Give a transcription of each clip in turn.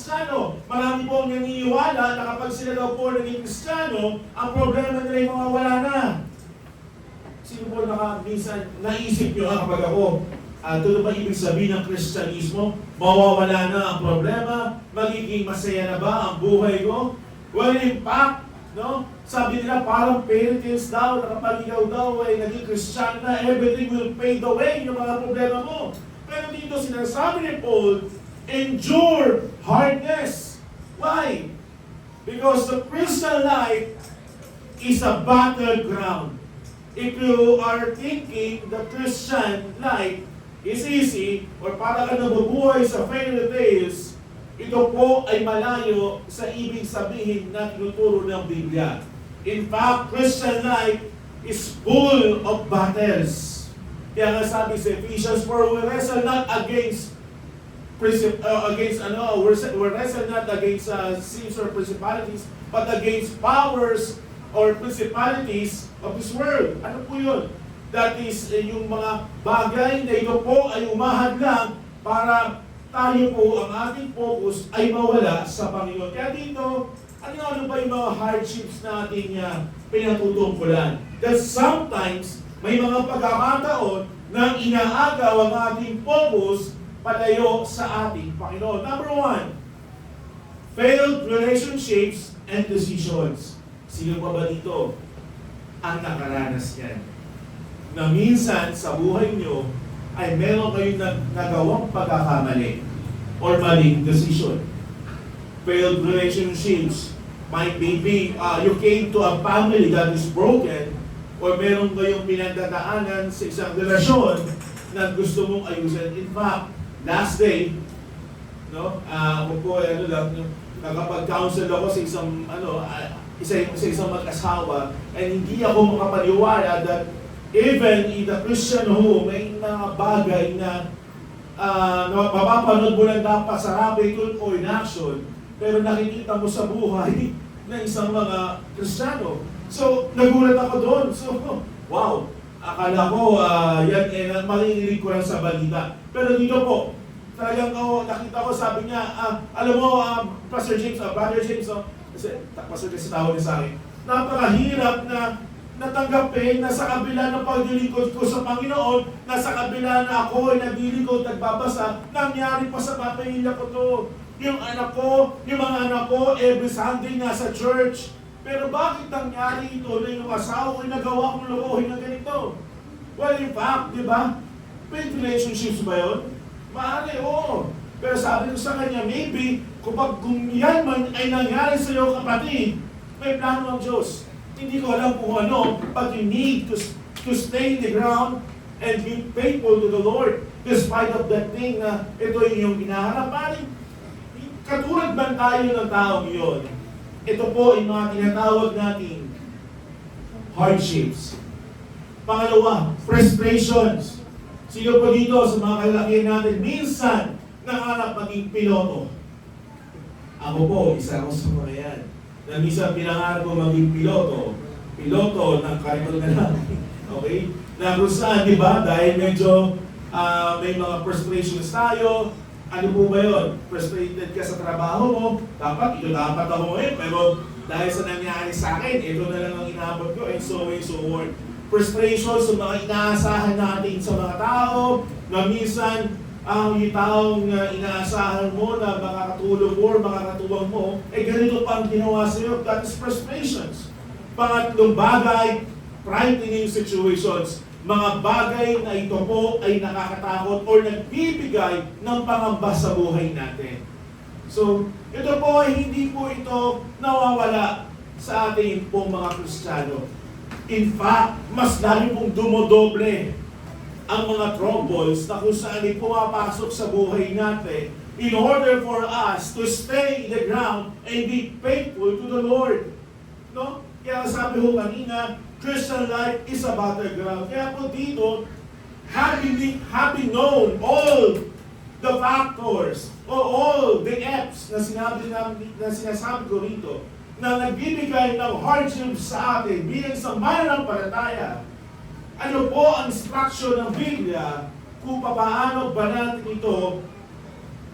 Kristiyano. Marami po ang naniniwala na kapag sila daw po naging Kristiyano, ang problema nila ay mawawala na. Sino po minsan naisip nyo kapag ako, ito ba ibig sabihin ng Kristyanismo? Mawawala na ang problema? Magiging masaya na ba ang buhay ko? Well, in fact, no? Sabi nila parang fairy tales daw, na kapag ikaw daw ay naging Christian na, everything will fade away, yung mga problema mo. Pero dito sinasabi ni Paul, endure hardness. Why? Because the Christian life is a battleground. If you are thinking the Christian life is easy, or para ka nabubuhay sa fairy tales, ito po ay malayo sa ibig sabihin na tinuturo ng Biblia. In fact, Christian life is full of battles. Kaya nga sabi sa Ephesians 4, we wrestle not against we wrestle not against sins or principalities, but against powers or principalities of this world. Ano po yun? That is, yung mga bagay na ito po ay umahadlang para tayo po, ang ating focus ay mawala sa Panginoon. Kaya dito, ano ba yung mga hardships natin pinatutungkulan? That sometimes, may mga pagkakataon na inaagaw ang ating focus palayo sa ating Panginoon. Number 1, failed relationships and decisions. Sino pa ba dito ang nakaranas yan? Na minsan sa buhay nyo, ay meron kayong nagawang pagkakamali or maling decision. Failed relationships might be you came to a family that is broken, or meron kayong pinagdadaanan sa isang relasyon na gusto mong ayusin. In fact, last day, no, ako po nakapag-counsel ako sa isang mag-asawa, and hindi ako makapaniwala that even in the Christian home, may mga bagay na mapapanood mo lang dapat sa radical o in action, pero nakikita mo sa buhay ng isang mga Kristiyano. So, nagulat ako doon. So, wow, akala ko yan marinig ko lang sa balita. Pero dito po, talagang nakita ko, sabi niya, alam mo, Pastor James, Brother James, kasi Pastor James tawag niya sa akin, napakahirap na natanggapin na sa kabila ng paglilingkod ko sa Panginoon, na sa kabila na ako ay naglilingkod, nagbabasa, nangyari pa sa pamilya ko to. Yung mga anak ko, every Sunday nasa church. Pero bakit nangyari ito na yung asawa ko ay nagawa kong lokohin na ganito? Well, in fact, di ba? Faith relationships ba yun? Maaari, oo. Pero sabi ko sa kanya, maybe, kung yan man ay nangyari sa iyo, kapatid, may plano ng Diyos. Hindi ko alam kung ano, but you need to stay in the ground and be faithful to the Lord despite of that thing na ito yung hinaharap. Katulad ba tayo ng taong yun? Ito po yung mga tinatawag natin hardships. Pangalawa, frustrations. Sino po dito sa mga kalakihan natin, minsan nangarap maging piloto. Ako po, isa ako sa mga yan. Na minsan pinangarap ko maging piloto ng karikol na lang. Okay? Na kung saan, di ba, dahil medyo may mga frustrations tayo, ano po ba yun? Frustrated ka sa trabaho mo, dapat ako pero dahil sa nangyari sa akin, ito na lang ang inabot ko, and so on. Frustrations sa mga inaasahan natin sa mga tao, na minsan, yung taong inaasahan mo na makakatulong mo or makakatuwang mo, ganito pa ang ginawa sa iyo. That is frustrations. Pangatlong bagay, frightening situations. Mga bagay na ito po ay nakakatakot or nagbibigay ng pangamba sa buhay natin. So, ito po ay hindi po ito nawawala sa ating pong mga Kristiyano. In fact, mas lalo pong dumodoble ang mga troubles na kung saan ay pumapasok sa buhay natin in order for us to stay in the ground and be faithful to the Lord. No? Kaya sabi ko kanina, Christian life is a battleground. Kaya po dito, having known all the factors or all the F's na sinasabi ko rito, na nagbibigay ng hardships sa atin bilang isang mananampalataya, ano po ang instruction ng Biblia kung paano ba natin ito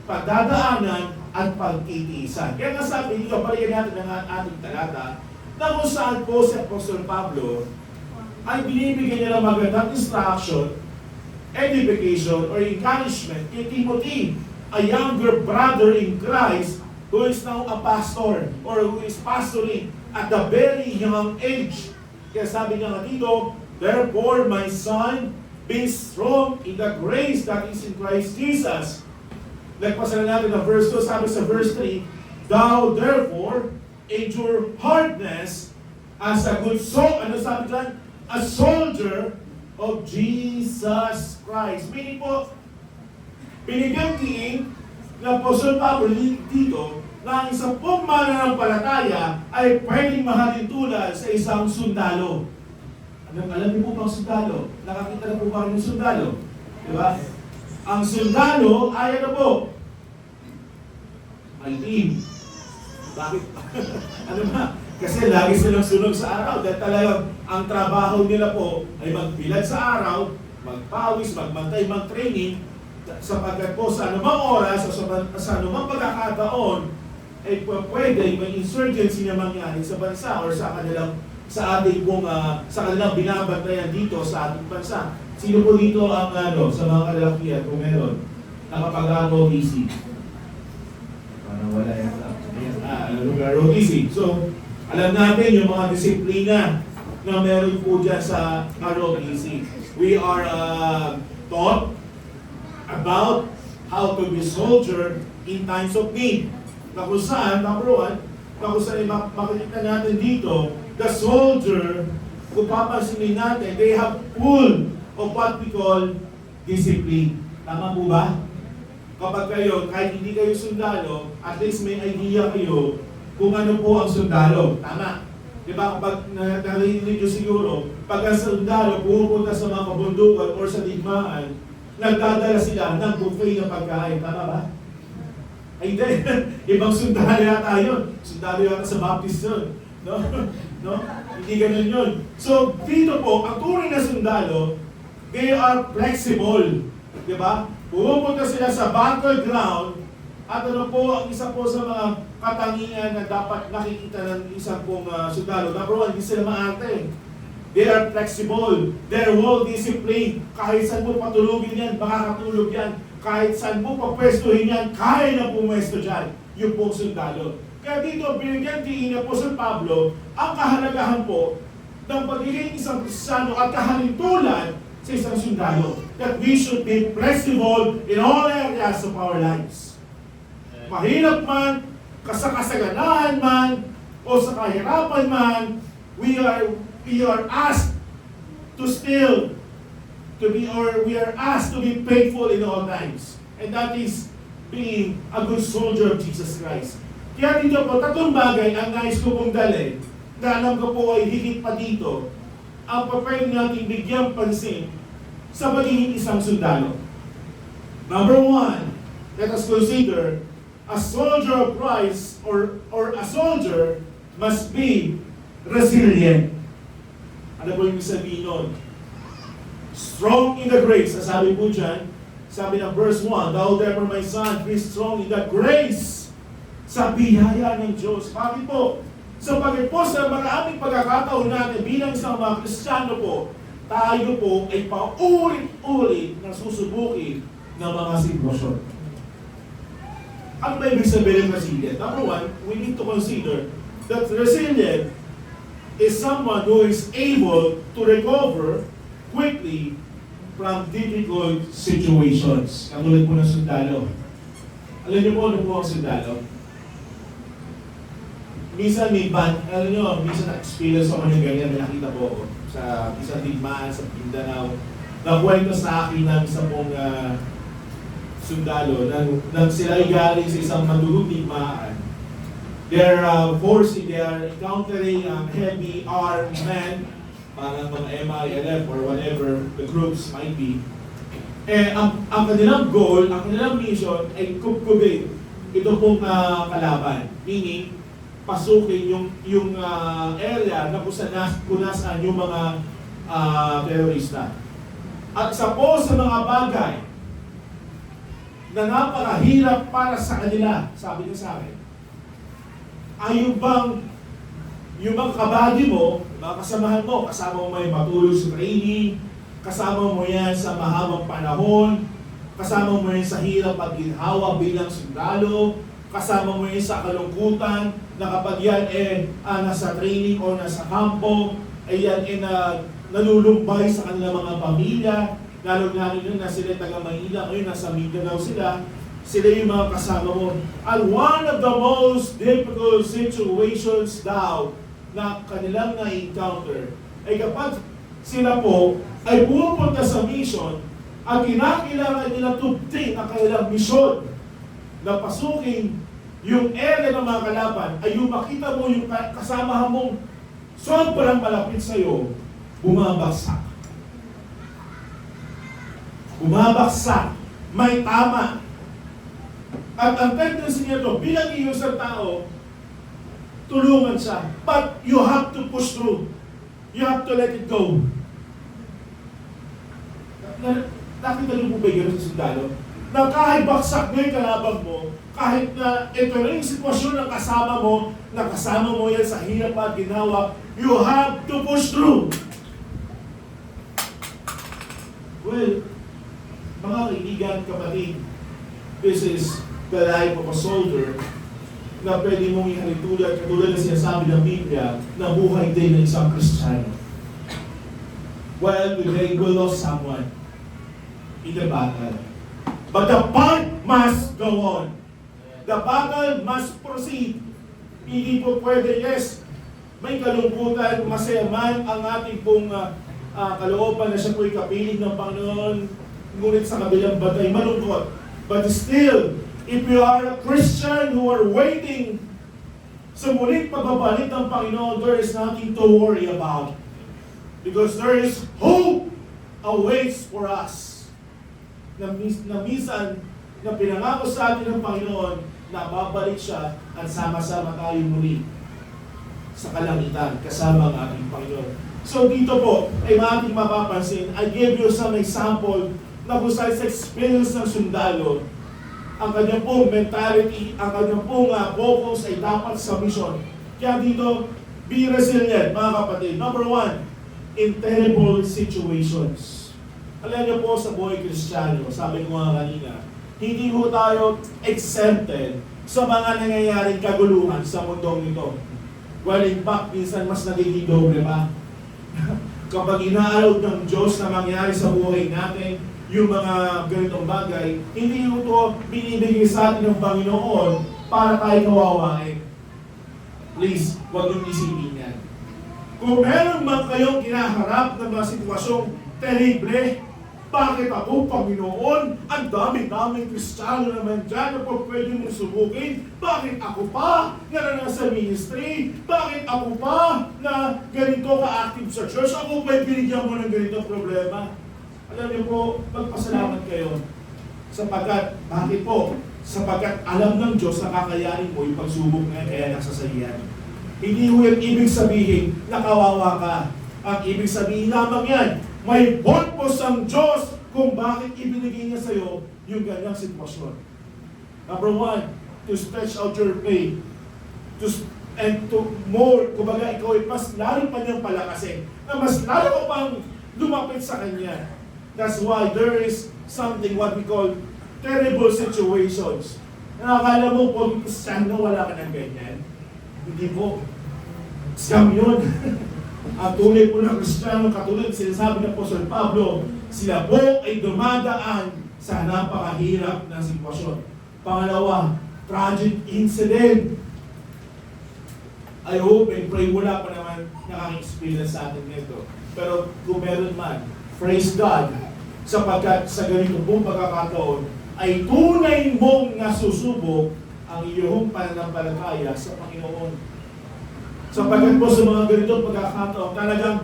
pagdadaanan at pagtitiisan. Kaya nga sabi dito, balikan natin ang ating talata, na kung saan po si Apostol Pablo ay binibigyan niya ng magandang instruction, edification, or encouragement kay Timothy, a younger brother in Christ who is now a pastor or who is pastoring at the very young age. Kaya sabi niya nga dito, therefore, my son, be strong in the grace that is in Christ Jesus. Nagpasalan natin ang verse 2, sabi sa verse 3, thou therefore endure hardness as a good ano sabi dyan? A soldier of Jesus Christ. Meaning po, binigyan din ng Apostol Pablo dito na ang isang pong mananampalataya ay pwedeng mahalin tulad sa isang sundalo. Alam niyo po ba ang sundalo? Nakakita na po ba yung sundalo? Diba? Ang sundalo ay ano po? Malitim. Bakit? Ano ba? Kasi lagi silang sunog sa araw. Dahil talagang ang trabaho nila po ay magbilad sa araw, magpawis, magmantay, mag-training, sapagkat po sa anumang oras o sa anumang pagkakataon ay pwede may insurgency na mangyari sa bansa or sa kanilang sa kanilang binabantayan dito sa ating bansa. Sino po dito ang sa mga kalalakihan kung meron nakapag-ROTC? Parang wala yata. ROTC. So, alam natin yung mga disiplina na meron po dyan sa ROTC. We are taught about how to be soldier in times of need. Na kung saan, number one, na kung saan makikita natin dito, the soldier, kung papansinin natin, they have full of what we call discipline. Tama po ba? Kapag kayo, kahit hindi kayo sundalo, at least may idea kayo kung ano po ang sundalo. Tama. Diba? Kapag narinig nyo siguro, pag ang sundalo pupunta sa mga kabundukan or sa digmaan, nagdadala sila ng buffet na pagkain. Tama ba? Ay hindi. Ibang sundalo yata yun. Sundalo yata sa Baptist yun. No? No? Hindi ganun yun. So, dito po, ang tunay na sundalo, they are flexible. Diba? Pupunta sila sa battleground at ano po, ang isa po sa mga katangian na dapat nakikita ng isang pong sundalo. Number one, hindi sila maarte. They are flexible. They're well disciplined. Kahit saan mo patulugin yan, makakatulog yan. Kahit saan mo papwestuhin yan, kaya na pumwesto dyan. Yung pong sundalo. Kaya dito, binigyan din ni Apostol Pablo ang kahalagahan po ng pagiging isang Kristiyano at kahalintulad sa isang sundalo. That we should be flexible in all areas of our lives. Mahirap man, kasaganahan man, o sa kahirapan man, we are asked to we are asked to be faithful in all times. And that is being a good soldier of Jesus Christ. Kaya dito po, tatlong bagay ang nais ko pong dalhin, na alam ko po ay higit pa dito, ang papel natin bigyang pansin sa pagiging isang sundalo. Number one, let us consider a soldier of Christ or a soldier must be resilient. Ano po yung sabihin nun? Strong in the grace. Sabi po dyan, sabi ng verse 1, thou therefore my son, be strong in the grace sa biyaya ng Diyos. Bakit po? Sapagkat po sa maraming pagkakataon natin bilang isang mga Kristiyano po, tayo po ay paulit-ulit na susubukin ng mga sitwasyon. Ano ba ibig sabihin ng resilient? Number one, we need to consider that resilient is someone who is able to recover quickly from difficult situations. Katulad po ng sundalo. Alam niyo po ano po ang sundalo? Minsan may alam niyo, minsan na-experience ako ng ganyan, may nakita po ako sa isang digmaan sa Mindanao. Nakwento sa akin ng isang pong sundalo nang sila ay galing sa isang madulong digmaan. They are encountering heavy armed men, parang mga MILF or whatever the groups might be. Ang kanilang goal, ang kanilang mission ay kubkubin ito pong kalaban. Meaning, pasukin yung area na kung nasaan yung mga terorista. At isa po sa mga bagay na napakahirap para sa kanila. Sabi niya sa akin, ay yung bang kabady mo, mga kasamahan mo, kasama mo may matulog sa training, kasama mo yan sa mahabang panahon, kasama mo yan sa hirap at ginhawa bilang sundalo, kasama mo yan sa kalungkutan, na kapag yan nasa training o nasa kampo, ay yan nalulumbay sa kanilang mga pamilya, lalo-lalo na sila taga Manila, ngayon nasa Mindanao sila yung mga kasama mo. And one of the most difficult situations daw na kanilang na-encounter ay kapag sila po ay pupunta sa mission at kinakailangan nila tubtin ang kanilang misyon na pasukin yung area ng mga kalaban, ay yung makita mo yung kasama mong sobrang malapit sa'yo, bumabagsak. Bumabagsak. May tama. At ang tendency niya to, bilang isang tao, tulungan siya. But you have to push through. You have to let it go. Nakita niyo po ba yun sa sundalo? Na kahit baksak mo yung kalabang mo, kahit na ito na yung sitwasyon ng kasama mo, na kasama mo yan sa hirap at ginawa, you have to push through. Well, mga kaibigan, kapatid, this is the life of a soldier na pwede mong ihalintulad katulad na sinasabi ng Biblia na buhay din ng isang Kristiyano. Well, today we lost someone in the battle. But the fight must go on. The battle must proceed. Hindi po pwede, yes, may kalungkutan, masaya man ang ating pong kalooban na siya po'y kapiling ng Panginoon, ngunit sa kabilang batay, malungkot. But still, if you are a Christian who are waiting sa muling pagbabalik ng Panginoon, there is nothing to worry about. Because there is hope awaits for us. Na minsan, na pinangako sa atin ng Panginoon, na babalik siya at sama-sama tayo muli sa kalangitan, kasama ang ating Panginoon. So dito po, ay ating mapapansin, I gave you some example na kung sa experience ng sundalo, ang kanyang pong mentality, ang kanyang pong focus ay dapat sa mission. Kaya dito, be resilient, mga kapatid. Number one, in terrible situations. Alam niyo po sa buhay Kristiyano, sabi ko nga kanina, hindi po tayo exempted sa mga nangyayaring kaguluhan sa mundong ito. Well, in fact, minsan mas nagiging doble pa. Kapag inaalog ng Diyos na mangyari sa buhay natin, yung mga ganitong bagay, hindi ito binibigay sa atin ng Panginoon para tayo kawawain. Please, huwag niyong isipin yan. Kung meron man kayong kinaharap ng mga sitwasyong terrible, bakit ako, Panginoon? Ang dami-daming Kristiyano naman dyan na po pwede mong subukin. Bakit ako pa na nasa ministry? Bakit ako pa na ganito ka-active sa church? Ako ba'y binigyan mo ng ganitong problema? Alam niyo po, magpasalamat kayo. Sapagkat, bakit po? Sapagkat alam ng Diyos na kakayanin mo yung pagsubok na yan, kaya nasasayihan. Hindi mo yung ibig sabihin na kawawa ka. Ang ibig sabihin lamang yan, may purpose ang Diyos kung bakit ibinigay niya sa'yo yung ganyang sitwasyon. Number one, to stretch out your faith. And to more, kumbaga ikaw ay mas lalo pa niyang palakasin. Na mas lalo ko pang lumapit sa Kanya. That's why there is something what we call terrible situations. Nakakala mo po, Kristiyano, wala ka ng ganyan. Hindi po. Scam yun. Ang tunay po ng Kristiyano, katulad sinasabi ng Apostol Pablo, sila po ay dumadaan sa napakahirap na sitwasyon. Pangalawa, tragic incident. I hope and pray wala pa naman nakaka-experience sa atin nito. Pero kung meron man, praise God, sapagkat sa ganito pong pagkakataon, ay tunay mong nasusubok ang iyong pananampalataya sa Panginoon. Sapagkat po sa mga ganitong pagkakataon, talagang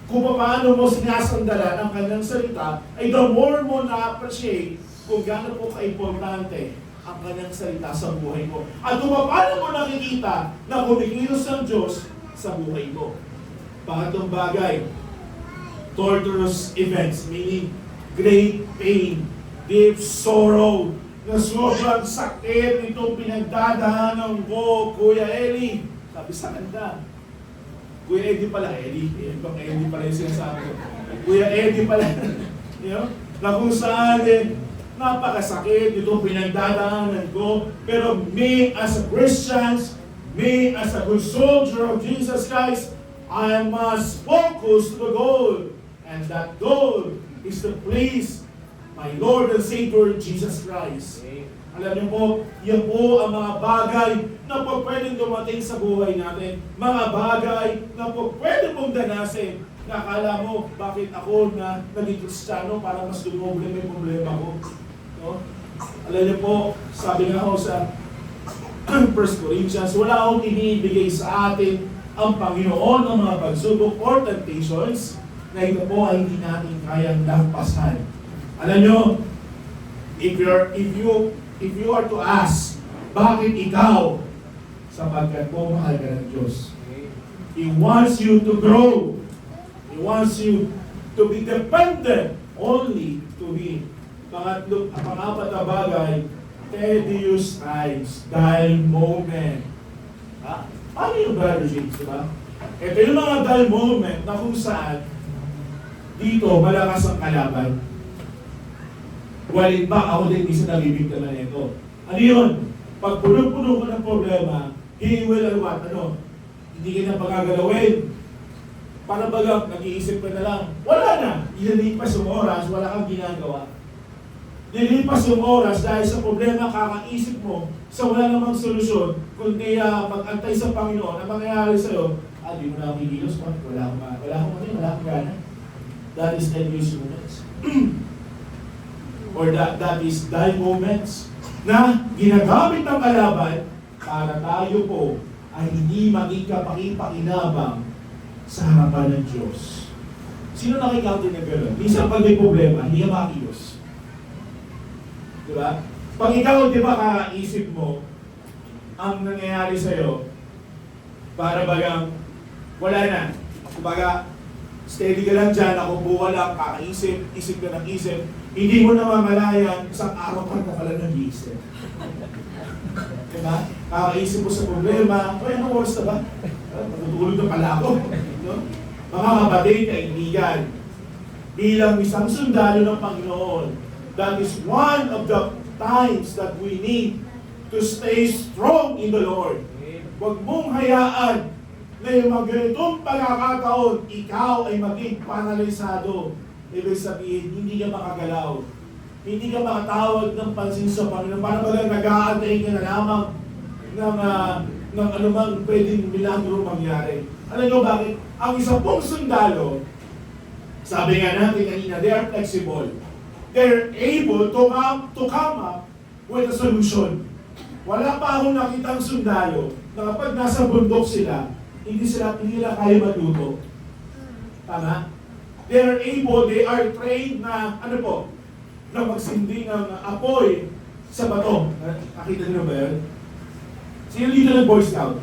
kung paano mo sinasandalan ang kanyang salita, ay the more mo na-appreciate kung gaano po ka-importante ang kanyang salita sa buhay mo. At kung paano mo nakikita na kumikilos ang Diyos sa buhay mo. Pangatlong bagay, torturous events, meaning great pain, deep sorrow, na sobrang sakit nitong pinagdadaanan ko, Kuya Eli. Sabi sa kanya, Kuya Eddie pala, Eddie. Ibang Eddie pala yung sinasabi ko. Kuya Eddie pala. You know? Na kung saan napakasakit itong pinagdadaanan ko. Pero me as a Christian, me as a good soldier of Jesus Christ, I must focus to the goal. And that goal is to please my Lord and Savior Jesus Christ. Alam niyo po, yan po ang mga bagay na po pwedeng dumating sa buhay natin. Mga bagay na po pwede pong danasin. Nakala mo, bakit ako na naging Kristiyano para mas dumoble may problema ko? No? Alam niyo po, sabi nga ako sa 1 Corinthians, wala akong ibibigay sa atin ang Panginoon ng mga pagsubok or temptations na ito po ay hindi natin kayang lampasan. Alam niyo, if you are to ask, bakit ikaw? Sapagkat po mahal ka ng Diyos. He wants you to grow. He wants you to be dependent only to Him. Pangapat na bagay, tedious times, dull moment. Paano yung Brother James, diba? Ito yung mga dull moment na kung saan dito malakas ang kalaban. Walid ba, ako din isa nabibigtaman nito. Ano yun? Pag puno-puno ko ng problema, he will what? Hindi ka na pagagalawin. Para bagang nag-iisip ka na lang. Wala na. Ililipas yung oras, wala kang ginagawa. Lilipas yung oras dahil sa problema kakaisip mo sa wala namang solusyon, kundi mag-antay sa Panginoon. Ang mangyayari sa'yo, di mo na akong igilos. Wala akong gana. That is tedious moments. Or that is dull moments na ginagamit ng kalaban para tayo po ay hindi maging kapakipakinabang sa harapan ng Diyos. Sino nakikount na gano'n? Minsan pag may problema, hindi ka makilos. Diba? Pag ikaw, di ba, kakaisip mo ang nangyayari sa'yo para bagang wala na. Kumbaga, steady ka lang dyan, nakubo ka lang, kakaisip, isip ka ng isip, hindi mo namamalayan, isang araw ka na pala nag-iisip. Diba? Kakaisip mo sa problema, anong oras na ba? Matutulog na pala ako. No? Mga kapatid, kaibigan, bilang isang sundalo ng Panginoon, that is one of the times that we need to stay strong in the Lord. Huwag mong hayaan na yung mga ganitong pagkakataon, ikaw ay maging paralisado. Ibig sabihin, hindi ka makagalaw. Hindi ka makatawag ng pansin sa Panginoon. Para bagang nag-aantay ka na lamang ng anumang pwedeng milagro mangyari. Alam nyo bakit? Ang isa pong sundalo, sabi nga natin kanina, they are flexible. They're able to come up with a solution. Wala pa akong nakitang sundalo na kapag nasa bundok sila, hindi nila kaya matuto. Tama? They are trained na, na magsindi ng apoy sa bato. Nakita nyo ba yun? Sino dito ng Boy Scout?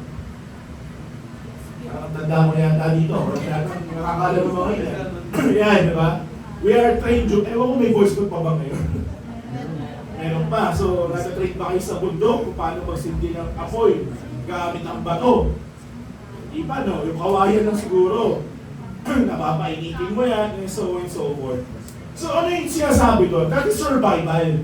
Tanda mo na yata dito. Nakakala mo mga yan. Yan, di ba? We are trained. Ewan ko may Boy Scout pa ba ngayon? Meron pa. So, nasa-train ba kayo sa bundok kung paano magsindi ng apoy gamit ang bato? Di ba, no? Yung kawayan lang siguro. Napapainitin mo yan, and so on and so forth. So ano yung sinasabi doon? That is survival.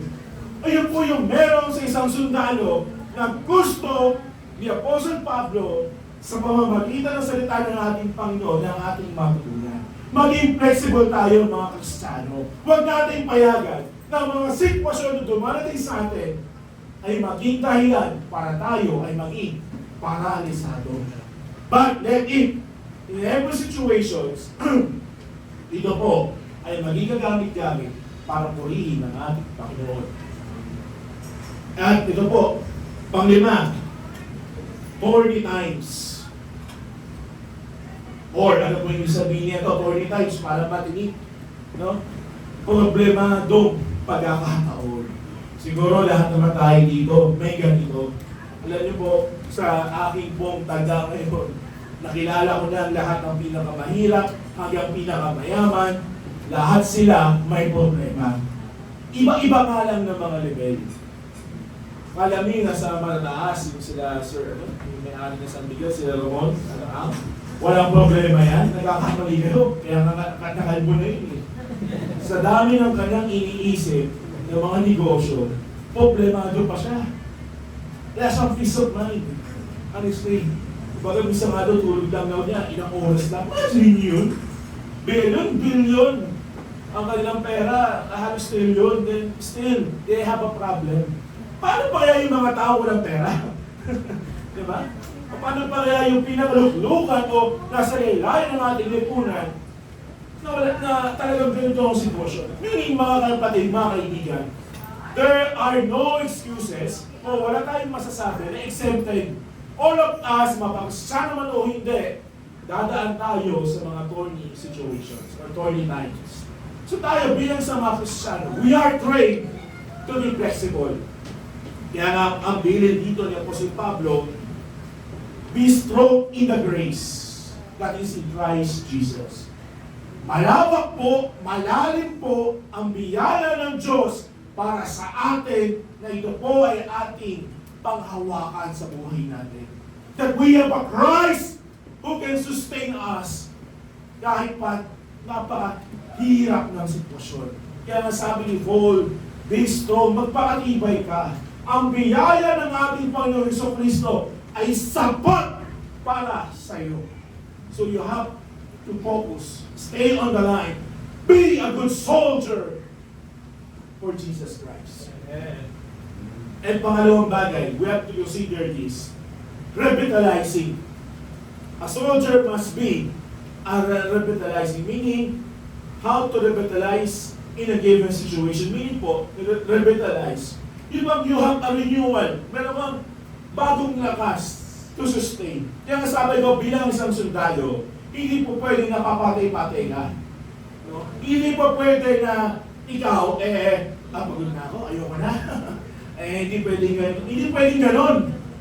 Ayun po yung meron sa isang sundalo na gusto ni Apostle Pablo sa pamamagitan ng salita ng ating Panginoon ng ating matutunan. Maging flexible tayo mga Kristiyano. Huwag natin payagan na mga sitwasyon na dumarating sa atin ay maging dahilan para tayo ay maging paralisado. But let it, in every situations, ito po ay maging gagamit-gamit para purihin ang ating Panginoon. At ito po, panglima, 40 times. Or ano po yung sabihin niya ito, 40 times para matinik. No? Problemadong pagkakataon. Siguro lahat naman tayo dito, may ganito. Alam niyo po, sa aking pong tanda ngayon, nakilala ko na ang lahat ng pinakamahirap hanggang pinakamayaman, lahat sila may problema. Iba-iba nga lang ng mga level. Kalami nasa malataas, yung sila, Sir, yung may-ari na San Miguel, sila Ramon, walang problema yan, nagkakamali kayo, kaya nakakalbo na yun eh. Sa dami ng kanyang iniisip ng mga negosyo, problemado pa siya. Kaya siyang peace of mind. Honestly, baga bisa nga daw, tulog lang daw niya, ilang oras lang. Imagine yun. Billion. Ang kanilang pera, halos trillion, then still, they have a problem. Paano pa kaya yung mga tao walang pera? Diba? Paano pa kaya yung pinakaluklukan o nasa layo ng ating lipunan na talagang ganito ang sitwasyon? Meaning, mga kapatid, mga kaibigan, there are no excuses o wala tayong masasabi na exempted. All of us, mapagsa naman o hindi, dadaan tayo sa mga thorny situations or thorny times. So tayo bilang sa mga Kristiyano, we are trained to be flexible. Kaya nga, ang bilin dito ni Apostle Pablo, be strong in the grace that is in Christ Jesus. Malawak po, malalim po ang biyaya ng Diyos para sa atin na ito po ay ating panghawakan sa buhay natin. That we have a Christ who can sustain us kahit pa napakahirap ng sitwasyon. Kaya nga sabi ni Paul, be strong, magpakatibay ka. Ang biyaya ng ating Panginoon Jesucristo ay sapat para sa iyo. So you have to focus, stay on the line, be a good soldier for Jesus Christ. Amen. And pangalawang bagay, we have to consider this, revitalizing. A soldier must be revitalizing, meaning how to revitalize in a given situation. Meaning po, revitalize. You have a renewal. Meron kang bagong lakas to sustain. Kaya nga sabi ko, bilang isang sundalo, hindi po pwede na papatay-patay ka. No? Hindi po pwede na ikaw, pagod na ako, ayoko na. Hindi pwedeng gano'n. Hindi pwedeng gano'n.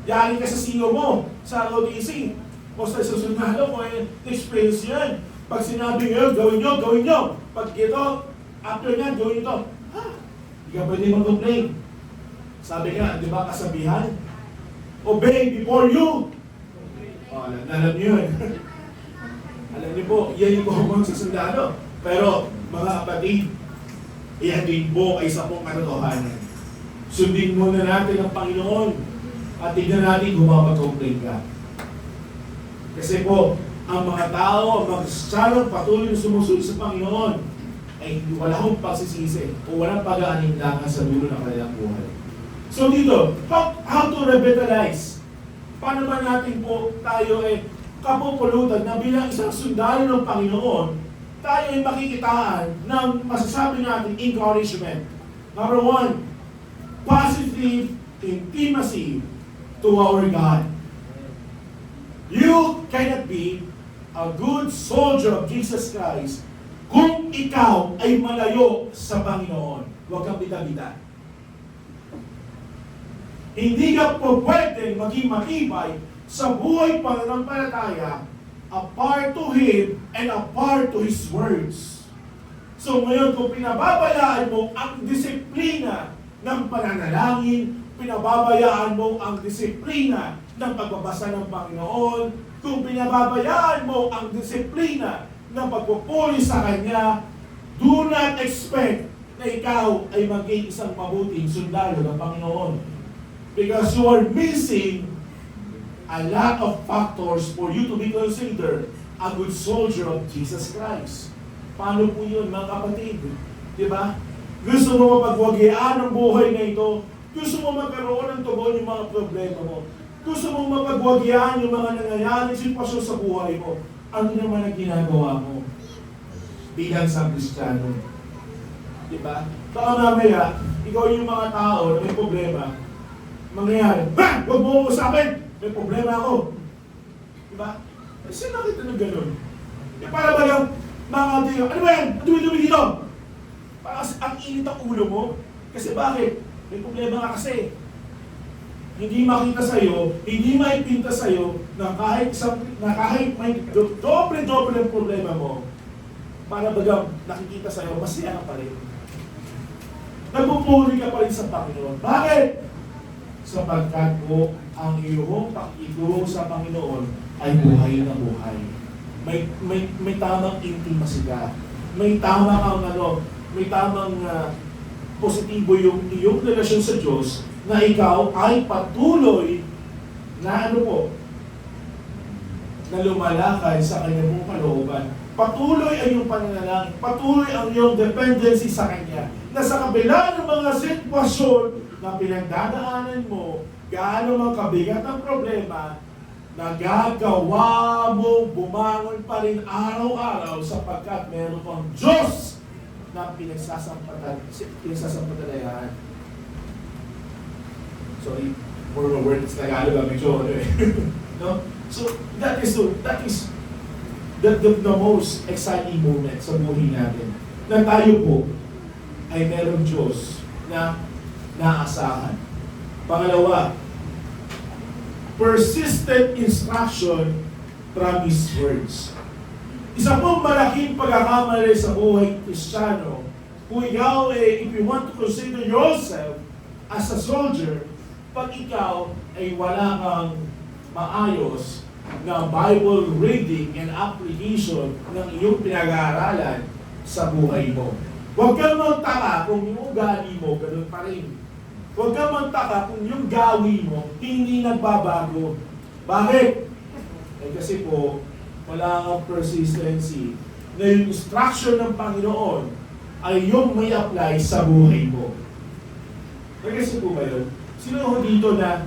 Yakin ka sa CEO mo, sa ROTC, o sa sundalo mo, experience yan. Pag sinabi nyo, gawin nyo. Pag ito, after nga, gawin nyo ito. Hindi ka pwede mag-complain. Sabi nga, di ba, kasabihan? Obey before you. Alam niyo yun. Alam niyo po, yan yung buhong sa sundalo. Pero, mga kapatid, iyan din po ay sa pong katotohanan. Sundin muna natin ang Panginoon at tignan natin kung makapag-complain ka. Kasi po, ang mga tao, ang mga Kristiyanong patuloy na sumusunod sa Panginoon ay wala akong pagsisisi o walang pag-aanindangan sa dulo ng kanilang buhay. So dito, how to revitalize? Paano ba natin po tayo kapupulutan na bilang isang sundalo ng Panginoon, tayo ay makikitaan ng masasabi natin encouragement. Number one, positive intimacy to our God. You cannot be a good soldier of Jesus Christ kung ikaw ay malayo sa Panginoon. Huwag kang bita-bita. Hindi ka po pwedeng maging matibay sa buhay pananampalataya apart to Him and apart to His words. So ngayon, kung pinababayaan mo ang disiplina ng pananalangin, pinababayaan mo ang disiplina ng pagbabasa ng Panginoon, kung pinababayaan mo ang disiplina ng pagpupuri sa Kanya, do not expect na ikaw ay maging isang mabuting sundalo ng Panginoon. Because you are missing a lot of factors for you to be considered a good soldier of Jesus Christ. Paano po yun, mga kapatid? Diba? Gusto mo mapagwagyaan ang buhay na ito? Gusto mo magkaroon ng tugon yung mga problema mo? Gusto mo mapagwagyaan yung mga nangyayari sitwasyon sa buhay mo? Ano naman ang ginagawa mo bilang sa Kristiyano? Diba? Baka mamaya, ikaw yung mga tao na may problema, mangyayari, huwag mo usapin! May problema ako. Diba? Kasi nakita na gano'n. Para ba yung mga diyo, ano ba yan? Ang dumi-dumi dito! Para ang init ang ulo mo. Kasi bakit? May problema ka kasi. Hindi makita sa'yo, hindi maipinta sa'yo na kahit may doble-doble ang problema mo, para bagang nakikita sa'yo, masaya ka pa rin. Nagpupuri ka pa rin sa Panginoon. Bakit? sapagkat po ang iyong pakikitulong sa Panginoon ay buhay na buhay. May tamang intimacy ka. May tamang may tamang positibo yung iyong relasyon sa Diyos na ikaw ay patuloy na na lumalakad sa kanyang mong kalooban. Patuloy ang iyong pananalangin. Patuloy ang iyong dependency sa Kanya. Na sa kabila ng mga sitwasyon na pinagdadaanan mo, gaano mang kabigat ang problema, nagagawa mo bumangon pa rin araw-araw sapagkat meron kang Diyos na pinagsasampatalayan. Sorry, more words Tagalog, medyo no? So that is the most exciting moment sa buhay natin. Na tayo po ay merong Diyos na naasahan. Pangalawa, persistent instruction from His words. Isa pong malaking pagkakamali sa buhay Kristiyano, kung ikaw if you want to consider yourself as a soldier, pag ikaw ay wala kang maayos na Bible reading and application ng iyong pinag-aaralan sa buhay mo. Huwag kang magtaka kung yung ugali mo, ganun pa rin. Huwag kang magtaka kung yung gawi mo, hindi nagbabago. Bakit? Kasi po, wala kang persistency na yung instruction ng Panginoon ay yung may apply sa buhay mo. Kasi po ba yun? Sino ho dito na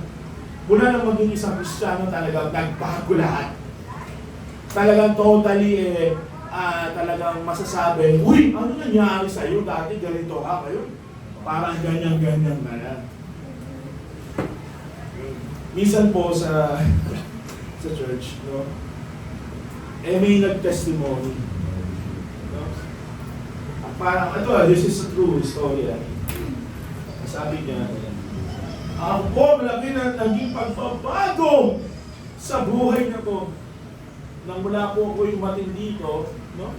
mula nang maging isang Kristiyano talagang nagbago lahat? Talagang totally talagang masasabi, uy, ano nangyari sa'yo? Dati ganito ka ngayon. Parang ganyan-ganyan na yan. Minsan po sa church, no? May nag-testimony. No? Parang, this is a true story. Sabi niya, ako po, malaki na naging pagbabago sa buhay na to. Nang mula po ako yung matindito, no?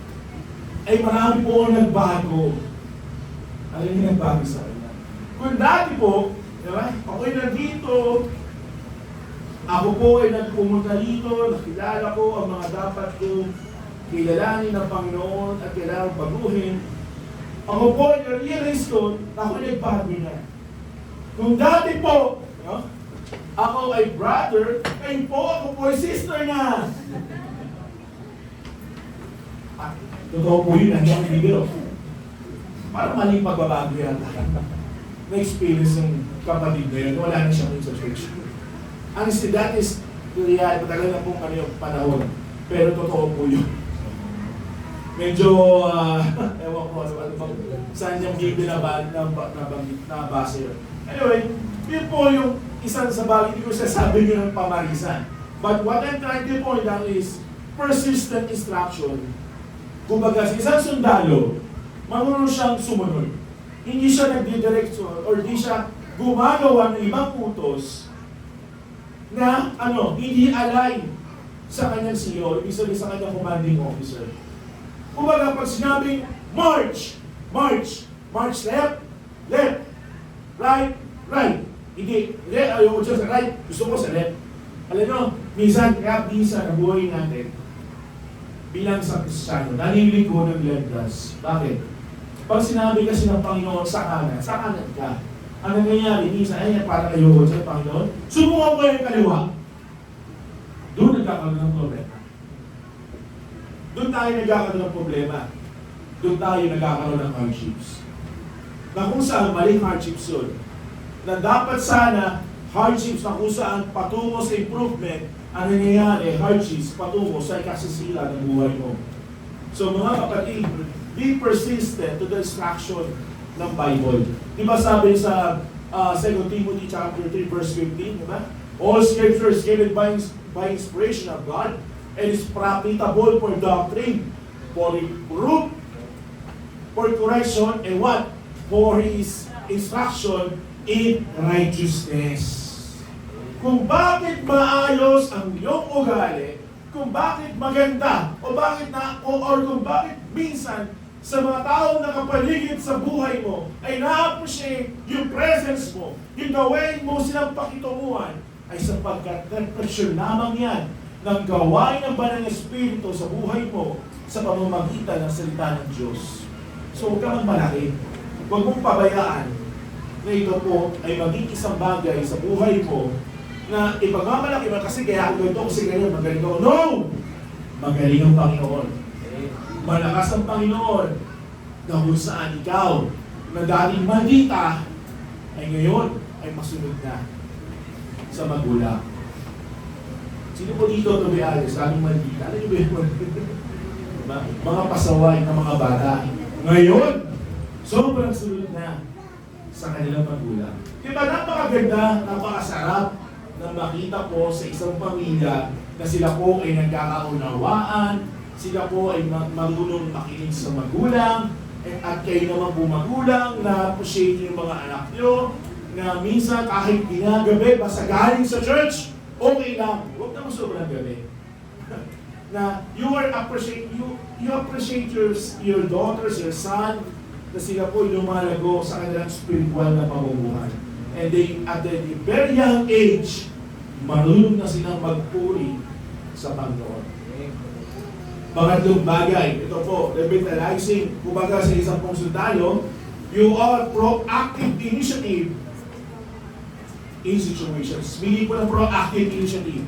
Ay marami po ang nagbago. Alam niyo nagbago sa kanya. Kung dati po, diba? Ako'y nandito, ako po ay nagpumunta dito, nakilala ko ang mga dapat ko kilalanin ng Panginoon at kailangang baguhin. Ako po ay na-realize ko na ako nagbago na. Kung dati po, no, ako ay brother, ngayon po ako po ay sister na. Totoo po yun, hindi ako bigero. Parang maling pagbabago yan. Na-experience ng kapatid na yun, wala na siya sa church. Honestly, that is real, matagal na pong yung panahon. Pero totoo po yun. Medyo, ewan ko, saan yung Biblia na base yun. Anyway, yun po yung isang sa bagay, hindi ko sasabi nyo ng pamarisan. But what I'm trying to point out is persistent instruction. Kumbaga, sa isang sundalo, marunong siyang sumunod. Hindi siya nagdidireksyon or hindi siya gumagawa ng ibang utos na hindi align sa kanyang CEO, ibig sabihin sa kanyang commanding officer. Kumbaga, pag sinabing, march, left, right. Hindi, ayoko siya sa right, gusto ko sa left. Alam nyo, minsan, kaya sa buhay natin, bilang sa Kristiyano, naliligo ng landas. Bakit? Pag sinabi kasi ng Panginoon sa kanan ka. Ang nangyayari, minsan, parang ayoko siya, Panginoon, subukan ko yung kaliwa. Doon nagkakaroon ng problema. Doon tayo nagkakaroon ng problema. Doon tayo nagkakaroon ng hardships. Na kung saan maling hardships yun. Na dapat sana hardships na kung saan patungo sa improvement, ang nangyayari, hardships patungo sa ikasisira ng buhay mo. So mga kapatid, be persistent to the instruction ng Bible. Di ba sabi sa 2 Timothy chapter 3 verse 15, di ba? All scripture is given by inspiration of God and is profitable for doctrine, for reproof, for correction, and what? For His instruction in righteousness. Kung bakit maayos ang iyong ugali, kung bakit maganda, o kung bakit minsan sa mga taong nakapaligid sa buhay mo, ay na-appreciate yung presence mo, yung gawain mo silang pakitunguhan, ay sapagkat reflection lamang yan ng gawain ng Banal na Espiritu sa buhay mo sa pamamagitan ng salita ng Diyos. So huwag kang malaki. Huwag mong pabayaan na ito po ay maging isang bagay sa buhay mo na ipagmamalaki mo kasi kaya ako ito kasi ganyan, magaling ako. No! Magaling ang Panginoon. Malakas ang Panginoon na kung saan ikaw na dating maldita ay ngayon ay masunod na sa magulang. Sino po dito ito may alis? Daming maldita. Ano yung ba diba? Mga pasaway na mga bata. Ngayon, sobrang sunod na sa kanilang magulang. Diba napakaganda, napakasarap na makita po sa isang pamilya na sila po ay nagkakaunawaan, sila po ay marunong makinig sa magulang, at kayo naman po magulang na appreciate yung mga anak nyo, na minsan kahit ginagabi, basta galing sa church, okay lang. Huwag naman sobrang gabi. Na you appreciate your daughters, your son, na sila po lumalago sa kanilang spiritual na pamumuhay. And they, at the very young age, marunong na silang magpuri sa Panginoon. Pangatlong bagay, ito po, revitalizing, kumbaga sa isang pong sundalo, you are proactive initiative in situations. Meaning po ng proactive initiative.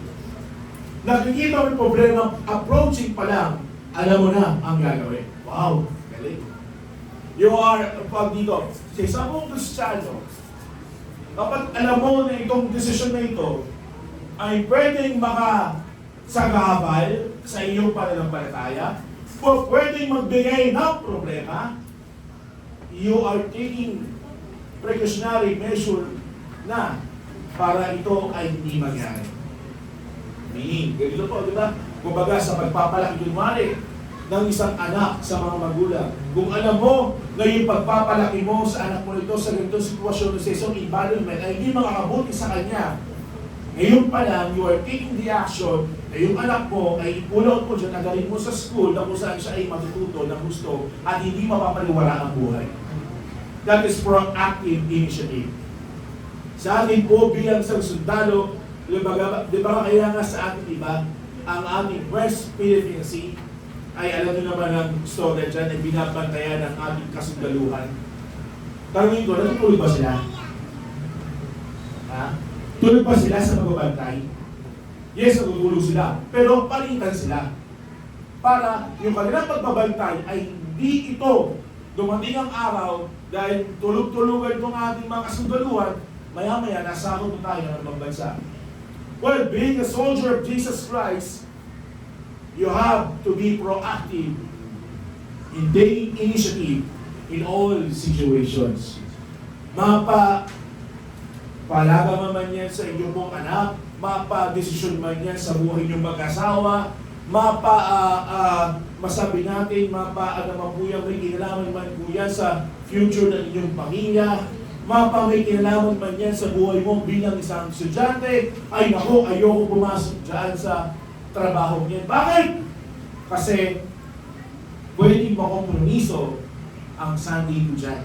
Nakikita mo yung problema, approaching pa lang, alam mo na ang gagawin. Wow, galing. You are, pag dito, sa isang pong Kristiyano, kapag alam mo na itong desisyon na ito, ay pwedeng makasagabal sa iyong pananampalataya, o pwedeng magbigay ng problema, you are taking precautionary measure na para ito ay hindi mangyari. Meaning, ganito po, di ba? Kumbaga sa pagpapalaki kunwari ng isang anak sa mga magulang. Kung alam mo na yung pagpapalaki mo sa anak mo ito sa ganitong sitwasyon sa isang environment ay hindi makakabuti sa kanya, ngayon pa lang, you are taking the action na yung anak mo ay ipulaw mo dyan, agalin mo sa school na kung saan siya ay matututo ng gusto at hindi mapapaliwala ang buhay. That is proactive initiative. Sa atin po bilang isang sundalo, di ba kaya nga sa atin, diba, ang aming West Philippine Sea ay alam nyo naman ang story dyan ay binabantayan ng ating kasundaluhan. Tanungin ko, natutulog ba sila? Ha? Tulog ba sila sa pagbabantay? Yes, natutulog sila. Pero palitan sila. Para yung kanilang pagbabantay ay hindi ito dumating ang araw dahil tulog-tulugan itong ating mga kasundaluhan, maya-maya nasakot tayo ng ibang bansa. Well, being a soldier of Jesus Christ, you have to be proactive in taking initiative in all situations. Palaga man yan sa inyong pong anak, mapa-desisyon man yan sa buhay niyong mag-asawa, masabi natin, naman po yan, may kinalaman man po yan sa future ng inyong pamilya, may kinalaman man yan sa buhay mo bilang isang estudyante, ay naku, ayoko pumasok dyan sa trabaho niyan. Bakit? Kasi pwedeng makompromiso ang Sunday ko dyan.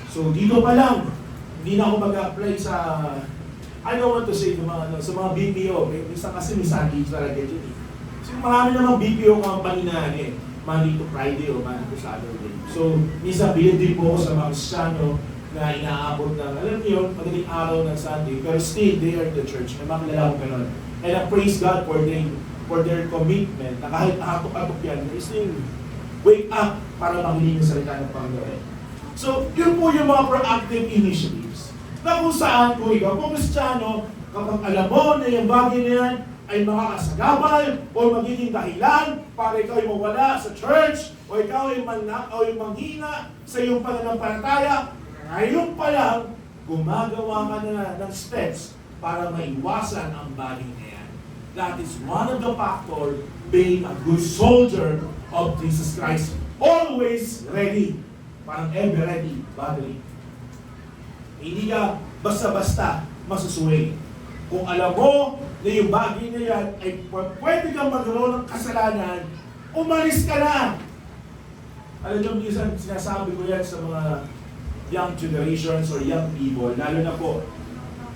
So dito pa lang, hindi na ako mag-apply sa, I don't want to say sa mga BPO, minsan kasi may Sunday talaga dyan eh. So marami namang BPO company na Monday to Friday o Monday to Saturday. So minsan bilid din po ako sa mga Kristiyano na inaabot ng, alam niyo, madaling araw ng Sunday, pero still they are the church. May mga kilala ko ganun. And I praise God for their commitment na kahit nakatok-atok yan, they still wake up para makinig ng salita ng Panginoon. So, yun po yung mga proactive initiatives. Na kung saan, kung ikaw kung Kristiyano, kapag alam mo na yung bagay na yan ay makakasagabal o magiging dahilan para ikaw ay mawala sa church o ikaw ay manghina sa iyong pananampalataya, ngayon pa lang, gumagawa ka na ng steps para maiwasan ang bagay na yan. That is one of the factors being a good soldier of Jesus Christ. Always ready. Parang ever ready, bodily. Hindi ka basta-basta masusuway. Kung alam mo na yung bagay na yan ay pwede kang magkaroon ng kasalanan, umalis ka na. Alam niyo, minsan sinasabi ko yan sa mga young generations or young people, lalo na po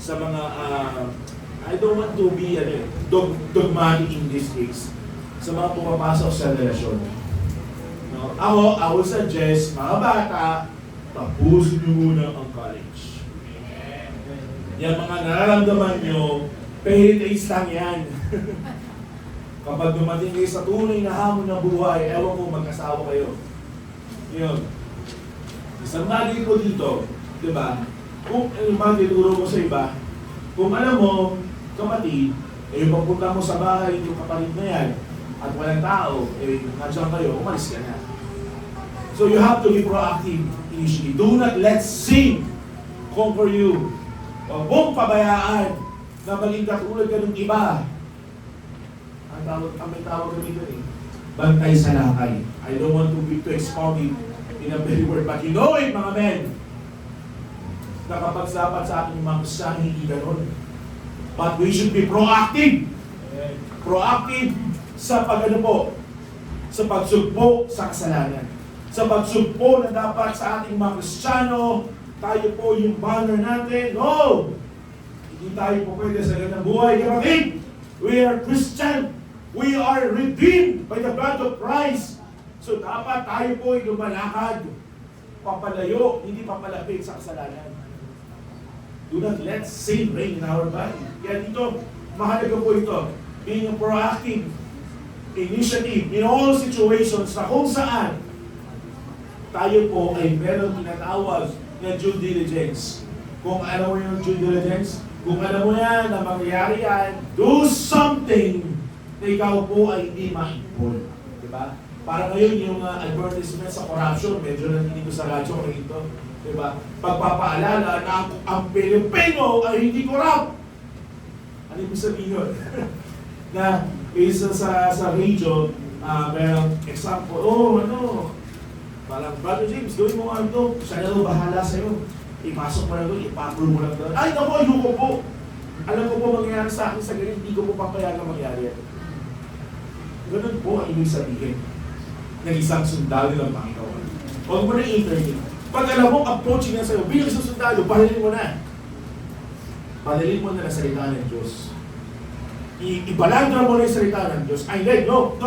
sa mga, I don't want to be dogmatic in this case, sa mga pumapasok sa relasyon. No? Ako, I would suggest, mga bata, tapusin niyo muna ang college. Yan mga nararamdaman niyo, pahitays lang yan. Kapag dumating kayo sa tunay na hamon ng buhay, ewan ko mag-asawa kayo. Yun. Isang bagay ko dito, di ba? Kung magtuturo ko sa iba, kung alam mo, kapatid, yung pagpunta mo sa bahay, yung kapatid na yan, at walang tao, nandiyan kayo, umalis ka na. So you have to be proactive initially. Do not let sin conquer you. Huwag mong pabayaan na maging katulad ka ng iba. Ang may tawag ko dito bantay sa lakay. I don't want to expound it in a very word, but you know it, mga men. Na kapag dapat sa ating mga Kristiyan, hindi ganun. But we should be proactive. Proactive sa sa pagsugpo sa kasalanan. Sa pagsugpo na dapat sa ating mga Kristiyano, tayo po yung banner natin. No! Hindi tayo po pwede sa ganang buhay. Kapatid, we are Christian. We are redeemed by the blood of Christ. So dapat tayo po ay lumalakad, papalayo, hindi papalapit sa kasalanan. Do not let sin reign in our body. Kaya dito, mahalaga po ito. Being proactive, initiative in all situations na kung saan tayo po ay meron tinatawag na due diligence. Kung alam mo yung due diligence, kung alam mo yan na mangyayari yan, do something na ikaw po ay hindi ma-involve. Diba? Para ngayon yung advertisement sa corruption, medyo naninig ko sa radyo ko ito. Diba? Pagpapaalala na ang Pilipino ay hindi corrupt. Ano ibig sabihin yun? Na isa sa radio, merong example, parang, Brother James, gawin mo nga ito, siya na bahala sa'yo. Ipasok mo lang doon, ipa-approve mo lang doon. Ay, naku, ayoko po. Alam ko po mangyayari sa akin sa ganyan, hindi ko po papayagan mangyari yan. Ganun po ang ibig sabihin ng isang sundalo ng Panginoon. Huwag mo na interview. Pag alam mo, approaching na sa'yo, bilang isang sundalo, pahalilin mo na. Pahalilin mo na salita ng Diyos. Ibalandra mo na yung salita ng Diyos. Ay, hindi, no.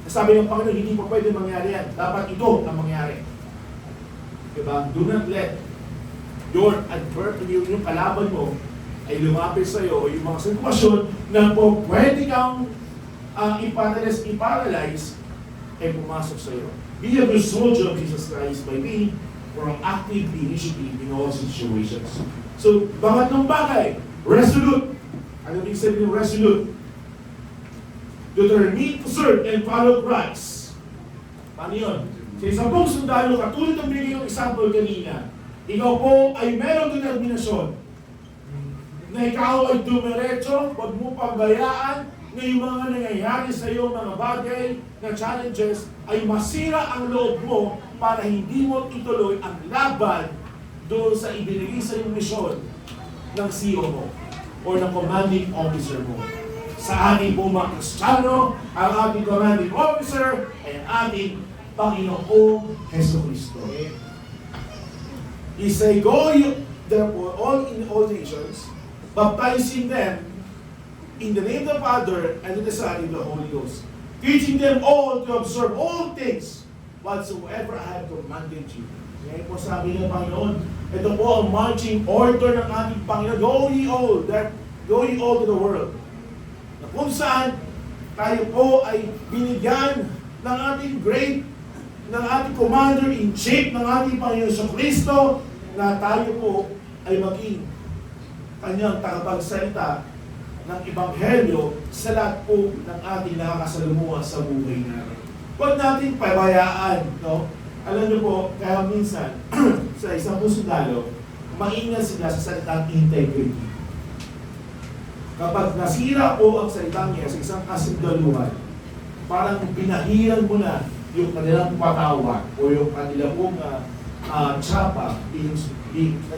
Sabi ng Panginoon, hindi po pwede mangyari yan. Dapat ito ang mangyari. Diba? Do not let your yung kalaban mo ay lumapit sa'yo o yung mga sitwasyon na po pwede kang i-paralyze ay pumasok sa'yo. Be a good soldier of Jesus Christ by being proactive initiative in all situations. So, pangatlong bagay, resolute. Ano ibig sabihin ng resolute? Determined to serve and follow Christ. Paano yun? Sa isang pong sundalo, katulad ng binigay yung example kanina, ikaw po ay meron determinasyon na ikaw ay dumiretso, huwag mo pagbayaan na yung mga nangyayari sa iyo, mga bagay na challenges, ay masira ang loob mo para hindi mo ituloy ang laban doon sa ibinigay sa iyong misyon ng CEO mo o ng commanding officer mo. Sa ating pong mga Kristiyano, ang ating commanding officer ay ang ating Panginoong Jesucristo. He say, go therefore in all nations, baptizing them in the name of the Father, and of the Son, and the Holy Ghost, teaching them all to observe all things whatsoever I have commanded you. Ngayon po sabi ng Panginoon, ito po ang marching order ng ating Panginoon, go ye all to the world. Na kung saan tayo po ay binigyan ng ating great, ng ating commander-in-chief, ng ating Panginoon sa Kristo, na tayo po ay maging kanyang tagapagsalita ng Ebanghelyo sa lahat po ng ating nakakasalumuha sa buhay natin. Huwag natin pabayaan, no? Alam niyo po, kaya minsan, sa isang sundalo, maingat sila sa salitang integrity. Kapag nasira po ang salitang niya sa isang kasundaluhan, parang pinahiran mo na yung kanilang patawag o yung kanilang pong tsapa ng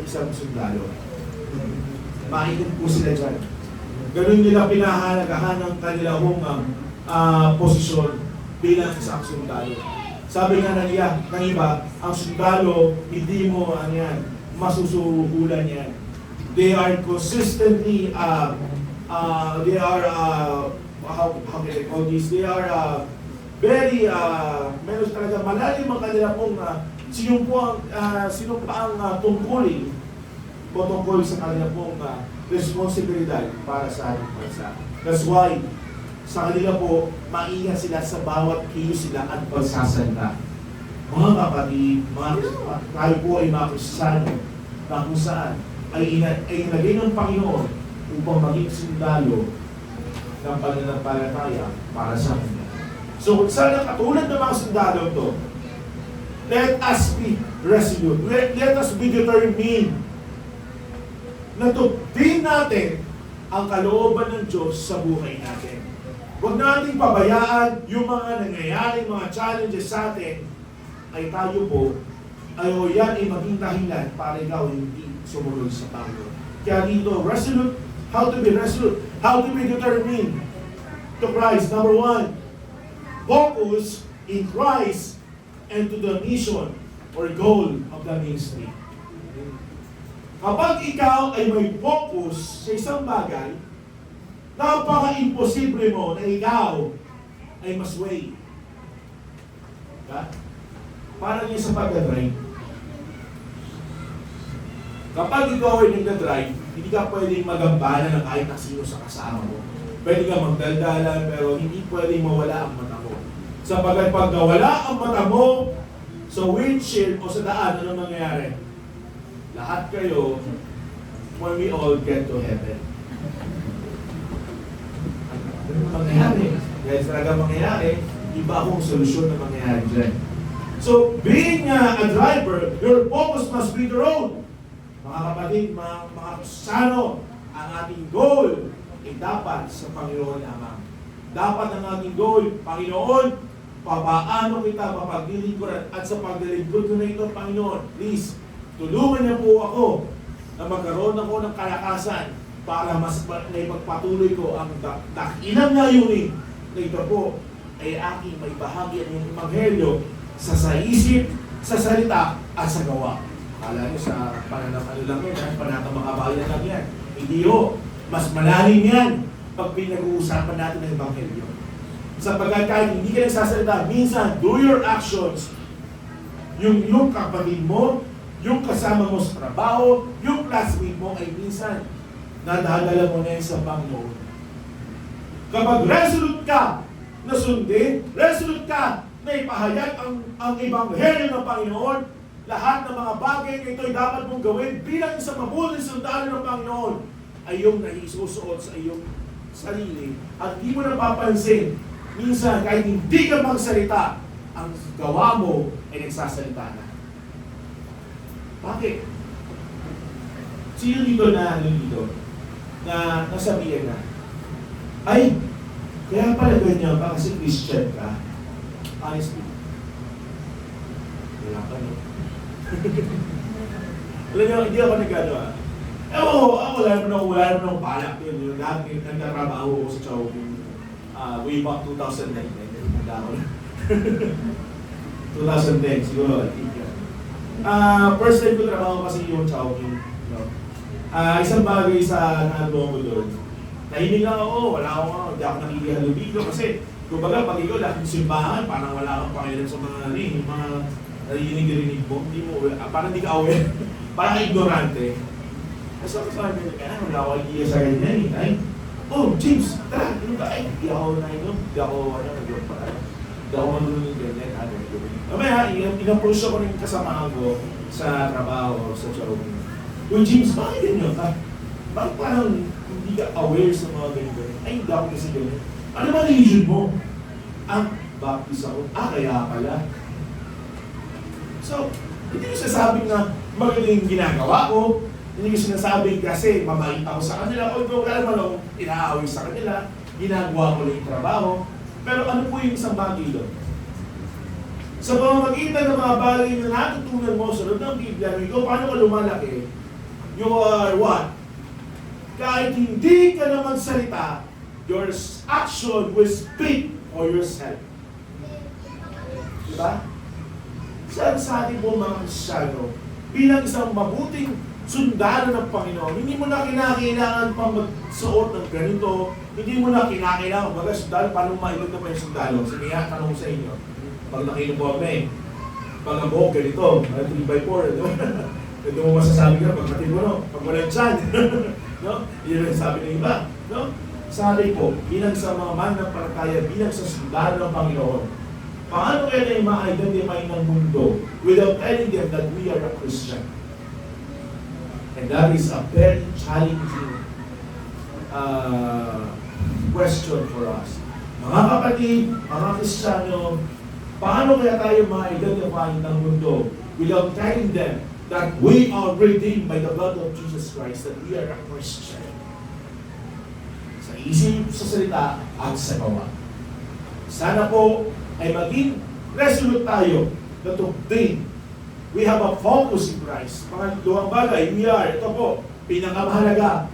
isang sundalo. Maingat po sila dyan. Ganun nila pinahalagahan ng kanilang posisyon bilang isang sundalo. Sabi nga ng iba, ang sundalo, hindi mo, ano yan, masusuhulan yan. They are consistently, they are, how can I call this? They are very, meron talaga malalim ang kanila pong, sino pa ang tungkulin o tungkol sa kanila pong responsibilidad para sa ating bansa. That's why, sa kanila po, maingat sila sa bawat kilos sila at pagsasalita. Mga kapatid, tayo po ay mga Kristiyano na kung saan ay inagay ng Panginoon upang maging sundalo ng pananampalataya para sa Kanya. So, sana katulad ng mga sundalo to, let us be resolute. Let us be determined na tupin natin ang kalooban ng Diyos sa buhay natin. Huwag nating pabayaan yung mga nangyayari, mga challenges sa atin, ay tayo po, yan ay maging dahilan para ikaw hindi sumunod sa Panginoon. Kaya dito, resolute, how to be resolute, how to be determined to Christ. Number one, focus in Christ and to the mission or goal of the ministry. Kapag ikaw ay may focus sa isang bagay, napaka-imposible mo na ikaw ay masway. Diba? Parang yung sa pag-drive. Kapag ikaw ay nag-drive, hindi ka pwedeng magambala ng kahit na sino sa kasama mo. Pwede ka magdaldalan, pero hindi pwedeng mawala ang mata mo. Sapagkat pag nawala ang mata mo sa windshield o sa daan, ano mangyayari? Lahat kayo, when we all get to heaven. Ano mangyayari? Dahil talaga mangyayari, iba akong solusyon na mangyayari dyan. So, being a driver, your focus must be the road. Mga kapatid, mga Kristiyano, ang ating goal ay dapat sa Panginoon Ama. Dapat ang ating goal, Panginoon, papaano kita mapaglilingkuran at sa paglilingkod ko na ito, Panginoon, please, tulungan niyo po ako na magkaroon ako ng kalakasan para mas maipagpatuloy ko ang dakilang layunin na ito po ay aking may bahagi ng Ebanghelyo sa isip, sa salita, at sa gawa. Akala nyo sa pananamano lang yan, panatamahabayan lang yan. Hindi ho, mas malalim yan pag pinag-uusapan natin ng Ebanghelyo. Sapagkat kahit hindi ka nagsasalita, minsan, do your actions, yung kapatid mo, yung kasama mo sa trabaho, yung classmate mo ay minsan nadadala mo na yan sa Panginoon. Kapag resolute ka na sundin, resolute ka na ipahayag ang Ebanghelyo ng Panginoon, lahat ng mga bagay na ito ay dapat mong gawin bilang isang mabuting sundalo ng Panginoon ay yung naisusuot sa iyong sarili at di mo napapansin. Minsan, kahit hindi ka magsalita, ang gawa mo ay nagsasalita na. Bakit? Sino dito na nasabihan na, ay, kaya pala ganyan ka kasi Christian ka. Honestly. Wala ka, no? Alam nyo, hindi ako nagano. Ako, wala naman akong balak yun. Yung lahat nagtatrabaho ko sa Chowking way back 2009. Naganda ako na. 2010, siguro, I think. First time ko trabaho kasi yung Chowking. Isang bagay sa nagawa ko doon. Tahimik lang ako, hindi ako nakikihalubilo kasi kumbaga pag ikaw lahat ng simbahan, parang wala kang pakialam sa mga narinig mo, parang hindi ka aware, parang ignorante. Kasi ako sabi nila, wala ako idea sa ganyan eh. Ay, James, tara, ano ba? Ay, hindi ako hindi ako marunong ganyan. Mamaya, in-approach ako ng kasama ko sa trabaho, sa Chowking. James, bakit ganyan ka? Bakit parang hindi ka aware sa mga ganyan? Ay, hindi ako kasi ganyan. Ano ba religion mo? Baptist ako. Kaya pala. So, hindi ko sinasabing na magaling ginagawa ko. Hindi ko sinasabing kasi mabait ako sa kanila. Although wala naman akong inaaway sa kanila. Ginagawa ko lang yung trabaho. Pero ano po yung isang bagay doon? Sa pamamagitan ng mga bagay na natutunan mo sa loob ng Biblia, ikaw paano ka lumalaki? You are what? Kahit hindi ka na magsalita, your action will speak for yourself. Diba? sa ating po mga Kristyano, bilang isang mabuting sundalo ng Panginoon, hindi mo na kinakailangan pang magsuot ng ganito, hindi mo na kinakailangan, baga sundalo, paano mailog na pa yung sundalo? Sige nga, tanong ko sa inyo, pag nakinuborme, pag ang buhok ganito, 3x4, ito mo masasabi ka, pag natin mo, no? Pag walang tiyan, no? Yun ang sabi ng iba, no? Sabi ko, bilang sa mga mananampalataya, bilang sa sundalo ng Panginoon, paano kaya na ma-identify ng mundo without telling them that we are a Christian? And that is a very challenging question for us. Mga kapatid, mga Kristiyano, paano kaya tayo ma-identify ng mundo without telling them that we are redeemed by the blood of Jesus Christ, that we are a Christian? Sa isip, sa salita, at sa gawa. Sana po ay maging resolute tayo na today we have a focus in Christ. Pangalawang bagay, we are, ito po, pinakamahalaga,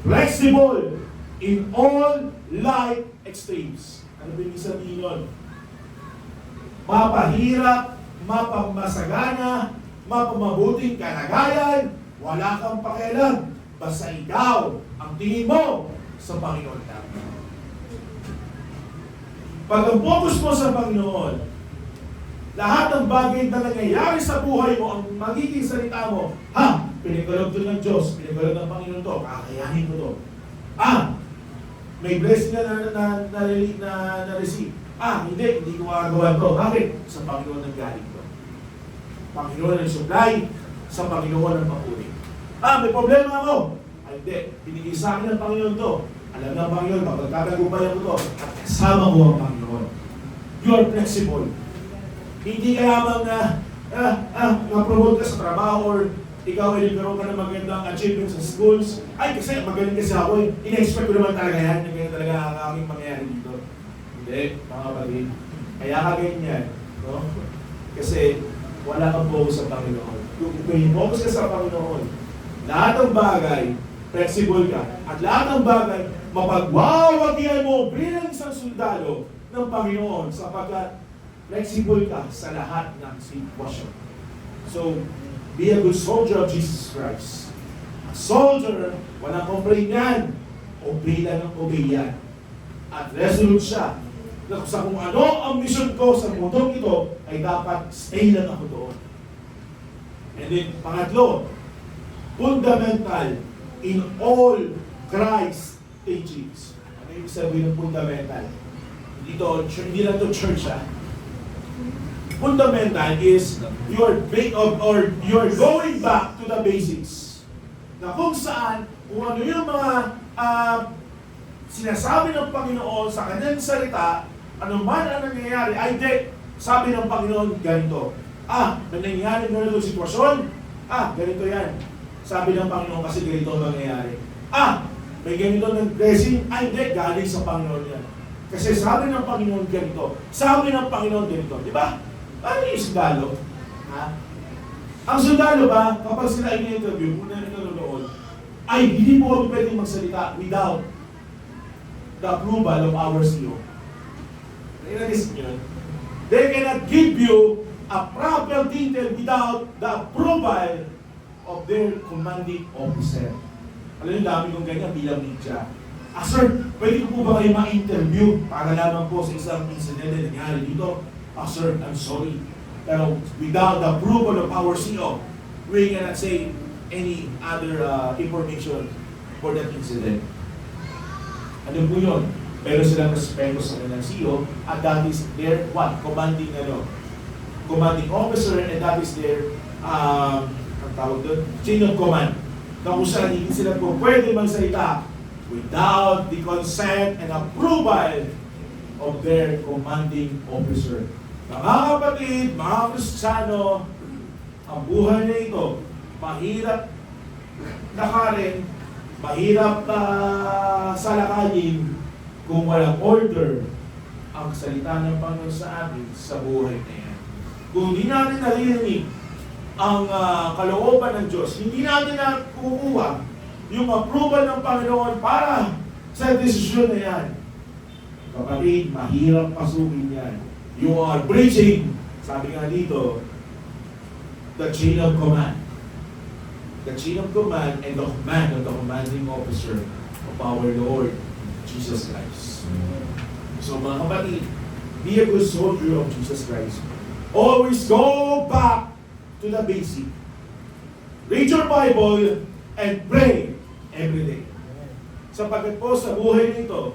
flexible in all life extremes. Ano ba yung sabihin nun? Mapahirap, mapamasagana, mapamabuting kalagayan, wala kang pakialam. Basta ikaw ang tingin mo sa Panginoon natin. Pag ang focus mo sa Panginoon, lahat ng bagay na nangyayari sa buhay mo, ang magiging salita mo, pinagkalog to ng Diyos, pinagkalog ng Panginoon to, kakayanin ko to. May blessing na receive. Hindi ko magagawa to. Bakit? Sa Panginoon ng galing to. Panginoon ng supply, sa Panginoon ng papuri. May problema ako. Hindi, binigay sa akin ng Panginoon to. Alam ng Panginoon, magkakagubay ko to, at kasama ko ang Panginoon. You are flexible. Hindi ka lamang na-promote ka sa trabaho or ikaw ay nagkaroon ka ng magandang achievement sa schools. Kasi magaling kasi ako eh. Ina-expect ko naman talaga yan. Ganyan talaga ang aking mangyayari dito. Hindi, mga kapatid. Kaya ka ganyan. No? Kasi wala kang focus sa Panginoon. Kung focus ka sa Panginoon, lahat ng bagay, flexible ka. At lahat ng bagay, mapagwawagian mo bilang isang sundalo ng Panginoon sapagkat flexible ka sa lahat ng sitwasyon. So, be a good soldier of Jesus Christ. A soldier, walang complain yan. Obey lang ang obey yan. At resolute siya na sa kung ano ang mission ko sa mundong ito, ay dapat stay lang ako doon. And then, pangatlo, fundamental in all Christ teachings. Ano yung sabihin ng fundamental? Hindi lang to church, Fundamental is you're going back to the basics. Na kung saan, kung ano yung mga sinasabi ng Panginoon sa kanyang salita, ano man ang nangyayari, ay di, sabi ng Panginoon, ganito. May nangyayari ganito sitwasyon, ganito yan. Sabi ng Panginoon kasi ganito ang nangyayari. May ganito ng blessing, ay di, galing sa Panginoon yan. Kasi sabi ng Panginoon ganito, sabi ng Panginoon ganito, di ba? Ano yung sundalo? Ang sundalo ba, kapag sila ay in-interview, kung nanonood, ay hindi mo kami pwedeng magsalita without the approval of our CEO. Nainisip nyo? They cannot give you a proper detail without the approval of their commanding officer. Alam niyo, dami kong ganyan bilang media. Sir, pwede ko po ba kayo ma-interview para lamang po sa isang incident na nangyari dito? Sir, I'm sorry. Pero without the approval of our CEO, we cannot say any other information for that incident. Ano po yun? Pero silang respeto sa kanilang CEO at that is their what? Commanding officer, and that is their ang tawag doon? Chain of command. Na kung saan hindi sila po pwede magsalita without the consent and approval of their commanding officer. Mga kapatid, mga Kristiyano, ang buhay na ito, mahirap lakarin, mahirap salakayin kung walang order ang salita ng Panginoon sa atin sa buhay na yan. Kung hindi natin narinig ang kalooban ng Diyos, hindi natin nakukuha yung approval ng Panginoon para sa desisyon na yan. Kapatid, mahirap pasukin yan. You are breaching, sabi nga dito, the chain of command. The chain of command and the command of the commanding officer of our Lord Jesus Christ. So mga kapatid, be a good soldier of Jesus Christ. Always go back to the basic. Read your Bible and pray every day. Sapagkat po sa buhay nito,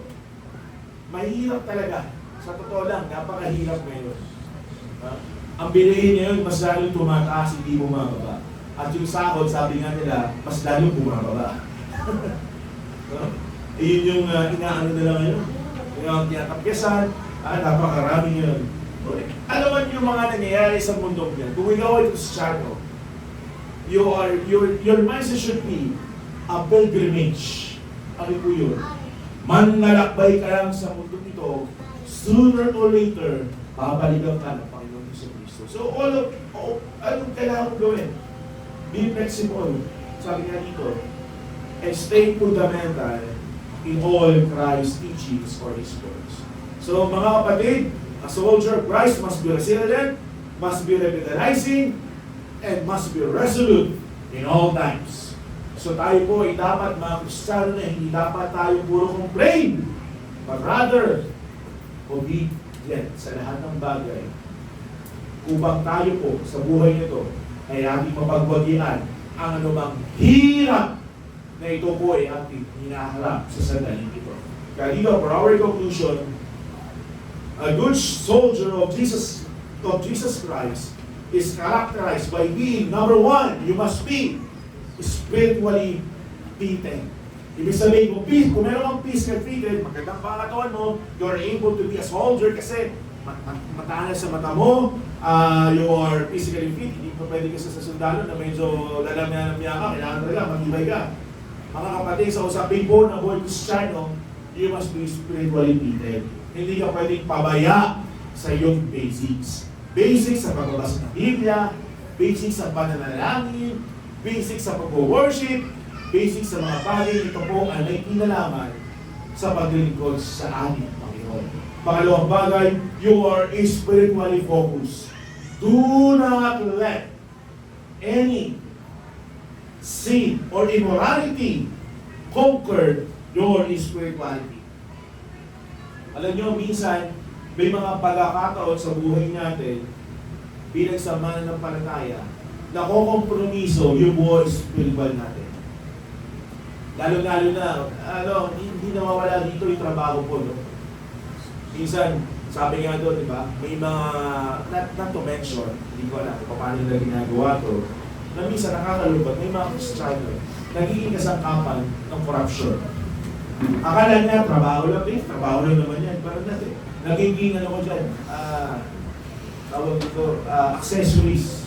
mahirap talaga. Sa totoo lang, napakahirap ngayon. Ang bilihin ngayon, mas lalong tumataas, hindi bumababa. At yung sahod, sabi nga nila, mas lalong bumababa. Iyon yung inaano nila ngayon. Yung tinatapyasan, napakarami yun. Alam mo yung mga nangyayari sa mundo yan. Kung ikaw ay Kristiyano, your mindset should be a pilgrimage. Ano po yun? Manlalakbay ka lang sa mundo ito, sooner or later, babalikan ka ng Panginoon Kristo. So anong kailangan mo gawin? Be flexible, sabi nga dito, and stay fundamental in all Christ's teachings or His words. So mga kapatid, a soldier of Christ must be resilient, must be revitalizing, and must be resolute in all times. So tayo po ay dapat mga Kristiyano na hindi dapat tayo puro complain, but rather, obedient sa lahat ng bagay. Upang tayo po sa buhay nito ay ating mapagwagian ang anumang hirap na ito po ay ating hinaharap sa sandaling ito. Kaya dito, for our conclusion, a good soldier of Jesus Christ is characterized by being, number one, you must be spiritually fitted. Ibig sabihin kung meron kang physical fitted, magandang pangatawan mo, you're able to be a soldier kasi mataas sa mata mo, you are physically fit. Hindi pa pwede kasi sa sundalo na medyo lalamya-lamya ka, kailangan talaga magibay ka. Mga kapatid, sa usapin po na buhay Kristiyano, you must be spiritually fitted. Hindi ka pwedeng pabaya sa iyong basics. Basics sa pagbabasa ng Biblia, basics sa pananalangin, basics sa pag-worship, basics sa mga bagay ito po ay may kinalaman sa paglilingkod sa ating Panginoon. Pangalawang bagay, you are spiritually focused. Do not let any sin or immorality conquer your spirituality. Alam nyo, minsan, may mga pagkakataon sa buhay natin bilang sa mananampalataya na kukompromiso yung buhay spiritual natin. Lalo-lalo na, hindi nawawala dito yung trabaho po, no? Minsan, sabi nga doon, di ba, may mga, not to mention, hindi ko alam kung paano nila ginagawa to, na minsan nakakalungkot, may mga Kristiyano, nagiging kasangkapan ng corruption. Akala niya, trabaho lang naman yan, parang natin. Nagiging, ko dyan, tawag dito, accessories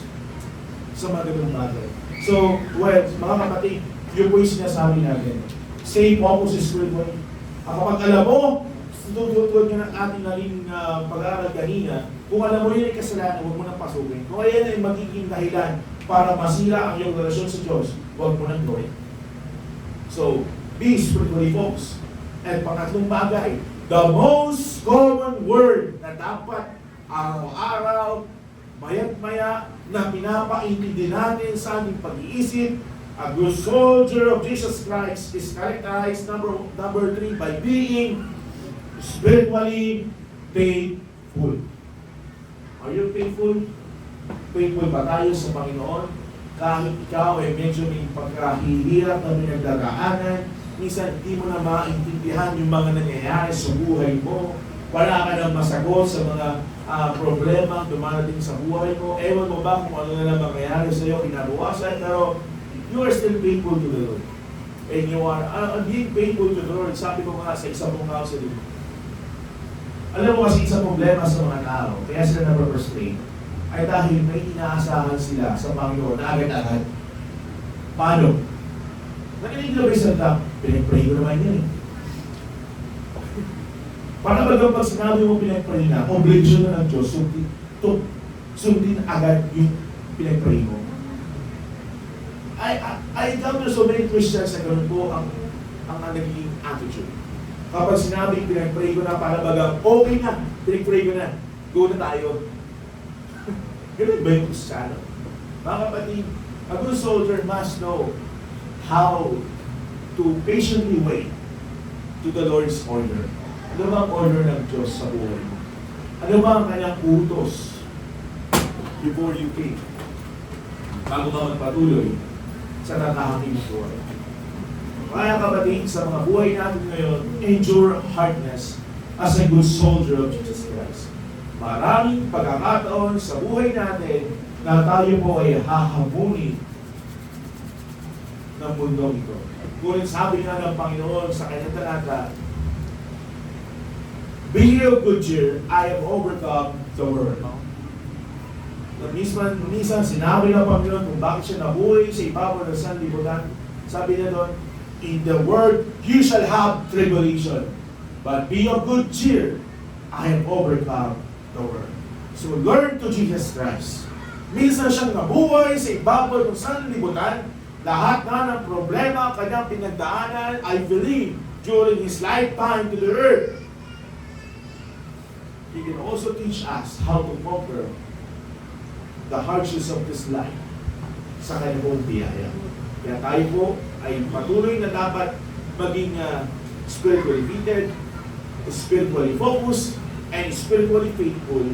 sa mga ganung bagay. So, mga kapatid, yung po yung sinasabi natin, stay focused spiritually. Kapag alam mo, tutulog nyo ng ating naling pag-aaral kanina, kung alam mo yun ay kasalanan, huwag mo nang pasukin. Kung ayan ay magiging dahilan para masira ang iyong relasyon sa Diyos, huwag mo nang gawin. So, be spiritually focused. At pangatlong bagay, the most common word na dapat araw-araw, mayat-maya, na pinapaintindi natin sa ating pag-iisip, a good soldier of Jesus Christ is characterized, number 3, by being spiritually faithful. Are you faithful? Faithful ba tayo sa Panginoon? Kahit ikaw ay medyo may pagkahihirap na pinagdadaanan, minsan hindi mo na maintindihan yung mga nangyayari sa buhay mo, wala ka nang masagot sa mga problema dumarating sa buhay mo, ewan mo ba kung ano na lang mangyayari sa iyo kinabukasan, pero you are still faithful to the Lord. And you are being faithful to the Lord. Sabi ko nga sa isa mong counseling, alam mo kasi isang problema sa mga tao, kaya sila na-frustrate, ay dahil may inaasahan sila sa Panginoon na agad-agad. Paano? Nakinig na ba yung salita? Pinag-pray ko naman yan eh. Para bagang pag sinabi mo pinag-pray na, obligation na ng Diyos, sundin agad yung pinag-pray mo. I encounter so many Christians na ganoon po ang nagiging attitude. Kapag sinabi, pinag-pray ko na, para bagang, okay na, pinag-pray ko na, go na tayo. Ganun ba yung Kristiyano? Mga kapatid, a good soldier must know how to patiently wait to the Lord's order. Ano ba ang order ng Diyos sa buhay mo? Ano ba ang kanyang utos before you came? Bago ka magpatuloy sa kakahaking buhay. Kaya kapatid, sa mga buhay natin ngayon, endure hardness as a good soldier of Jesus Christ. Maraming pagkakataon sa buhay natin na tayo po ay hahabulin ng mundong ito. Ngunit sabi nga ng Panginoon sa kanyang talata, "Be of good cheer, I have overcome the world." Minsan sinabi ng Panginoon kung bakit siya nabuhay sa ibabaw ng sanlibutan. Sabi niya doon, "In the world you shall have tribulation, but be of good cheer, I have overcome the world." So learn to Jesus Christ. Minsan siyang nabuhay sa ibabaw ng sanlibutan. Lahat na ng problema kanyang pinagdaanan, I believe, during His lifetime to the earth. He can also teach us how to conquer the hardships of this life sa kanyang biyaya. Kaya tayo po ay patuloy na dapat maging spiritually fitted, spiritually focused, and spiritually faithful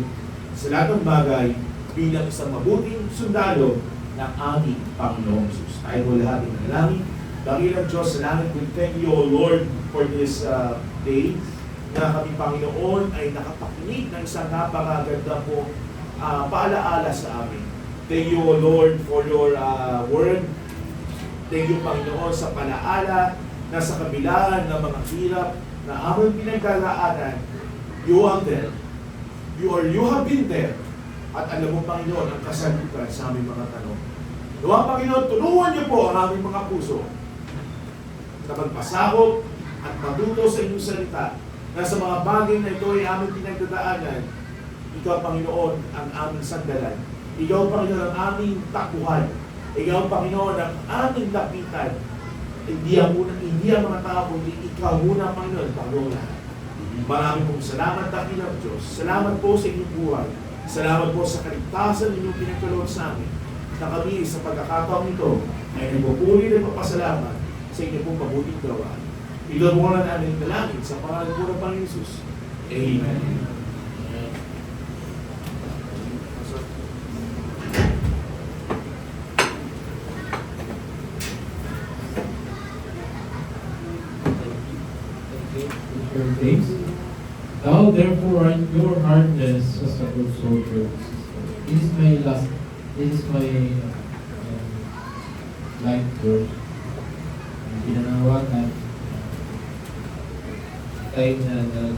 sa lahat ng bagay bilang isang mabuting sundalo ng ating Panginoong Jesus. Tayo po lahat ng manalangin. Dakilang Diyos, salamat, we thank you, O Lord, for this day na kami, Panginoon, ay nakapakinig ng isang napakaganda po paalaala sa amin. Thank you, O Lord, for your word. Thank you, Panginoon, sa palaala na sa kabila ng mga hirap na aming pinagdadaanan, you are there. You have been there. At alam mo, Panginoon, ang kasagutan sa aming mga tanong. Nawa, Panginoon, tulungan niyo po ang aming mga puso na magpasakop at matuto sa inyong salita na sa mga bagay na ito ay aming pinagdadaanan. Ikaw, Panginoon, ang aming sandalan. Ikaw, Panginoon, ang aming takbuhan. Ikaw, Panginoon, ang aming lapitan. Hindi ang mga tao, kundi ikaw muna, Panginoon, Panginoon lahat. Maraming pong salamat, dakilang Diyos. Salamat po sa inyong buhay. Salamat po sa kaligtasan ninyong pinagkaloob sa amin, na kami sa pagkakataong ito ay nagpupuli ng papasalamat sa inyong pong mabuting gawa. Ito po na namin dalangin sa pangalan po ng Panginoon Jesus. Amen. Thou therefore endure hardness as a good soldier. This is my life verse. Pinanawagan time na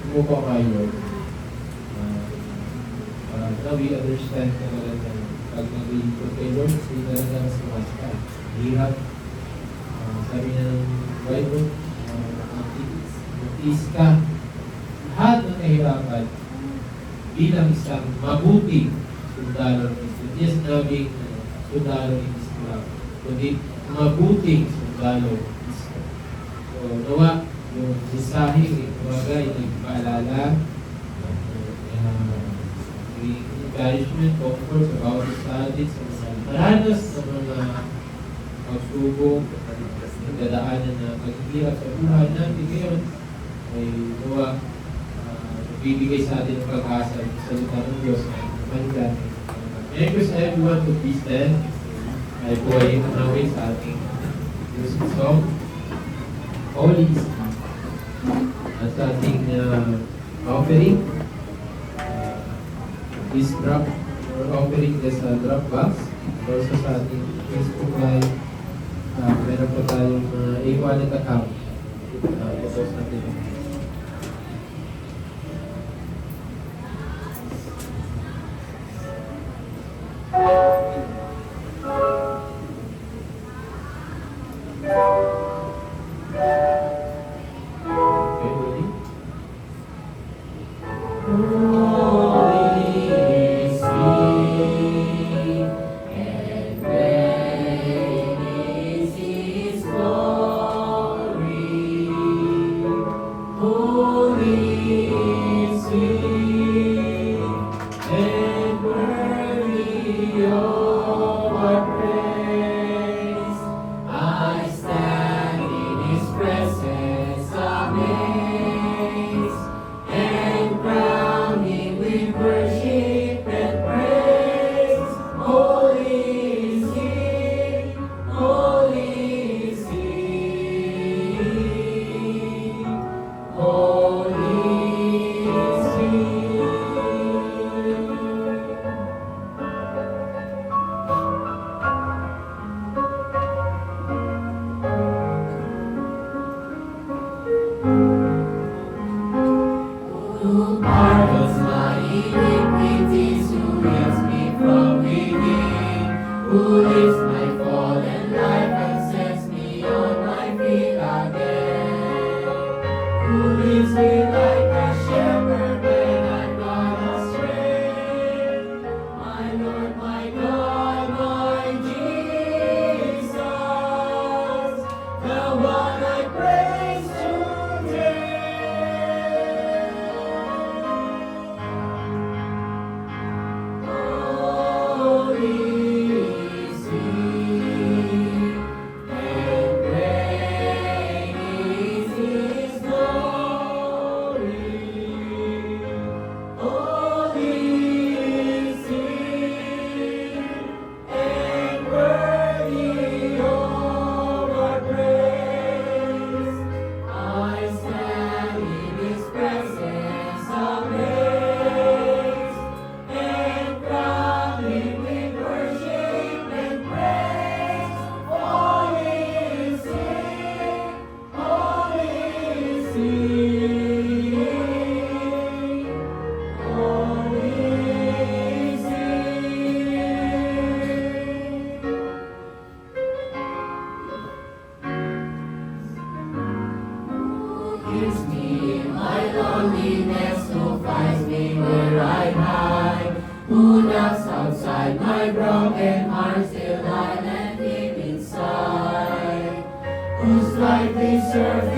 sumuko kayo. Now we understand talaga na pag nag-iikot kay Lord, hindi talaga sumasta. Hirap. Sabi na ng Bible, is ka lahat ng kahirapan bilang isang mabuting sundalo ng Kristo. Hindi sinabing sundalo ng Kristo, kundi mabuting sundalo ng Kristo. So, nawa, yung mensahe, kumagay, nagpaalala, encouragement, comfort, about sa atin, sa mga maranas, sa mga pagsubok, nagdadaanan na paghihirap sa buhay natin ngayon, ay nawa bibigay sa atin ng pag-asa sa salita ng Diyos na manigan. May I request everyone to please stand. Ay po ay unawin sa ating music song, Holy Spirit. At sa ating offering, this drop, or offering this drop box, also sa ating Facebook Live, meron po tayong e-wallet account. Post natin. Holy, sweet, and worthy. Who pardons my iniquities, who heals me from within, who lifts my fallen life and sets me on my feet again, who leads me like a shepherd when I'm gone astray, my Lord, my God, my Jesus, the one I praise today. Holy is He, and great is His glory. Holy is He, and worthy of our praise. I stand in His presence amazed, and crown Him with worship and praise. Holy is He, holy is He, holy is He. Who hears me in my loneliness, who finds me where I hide, who knocks outside my broken heart, still I let Him inside, whose life deserves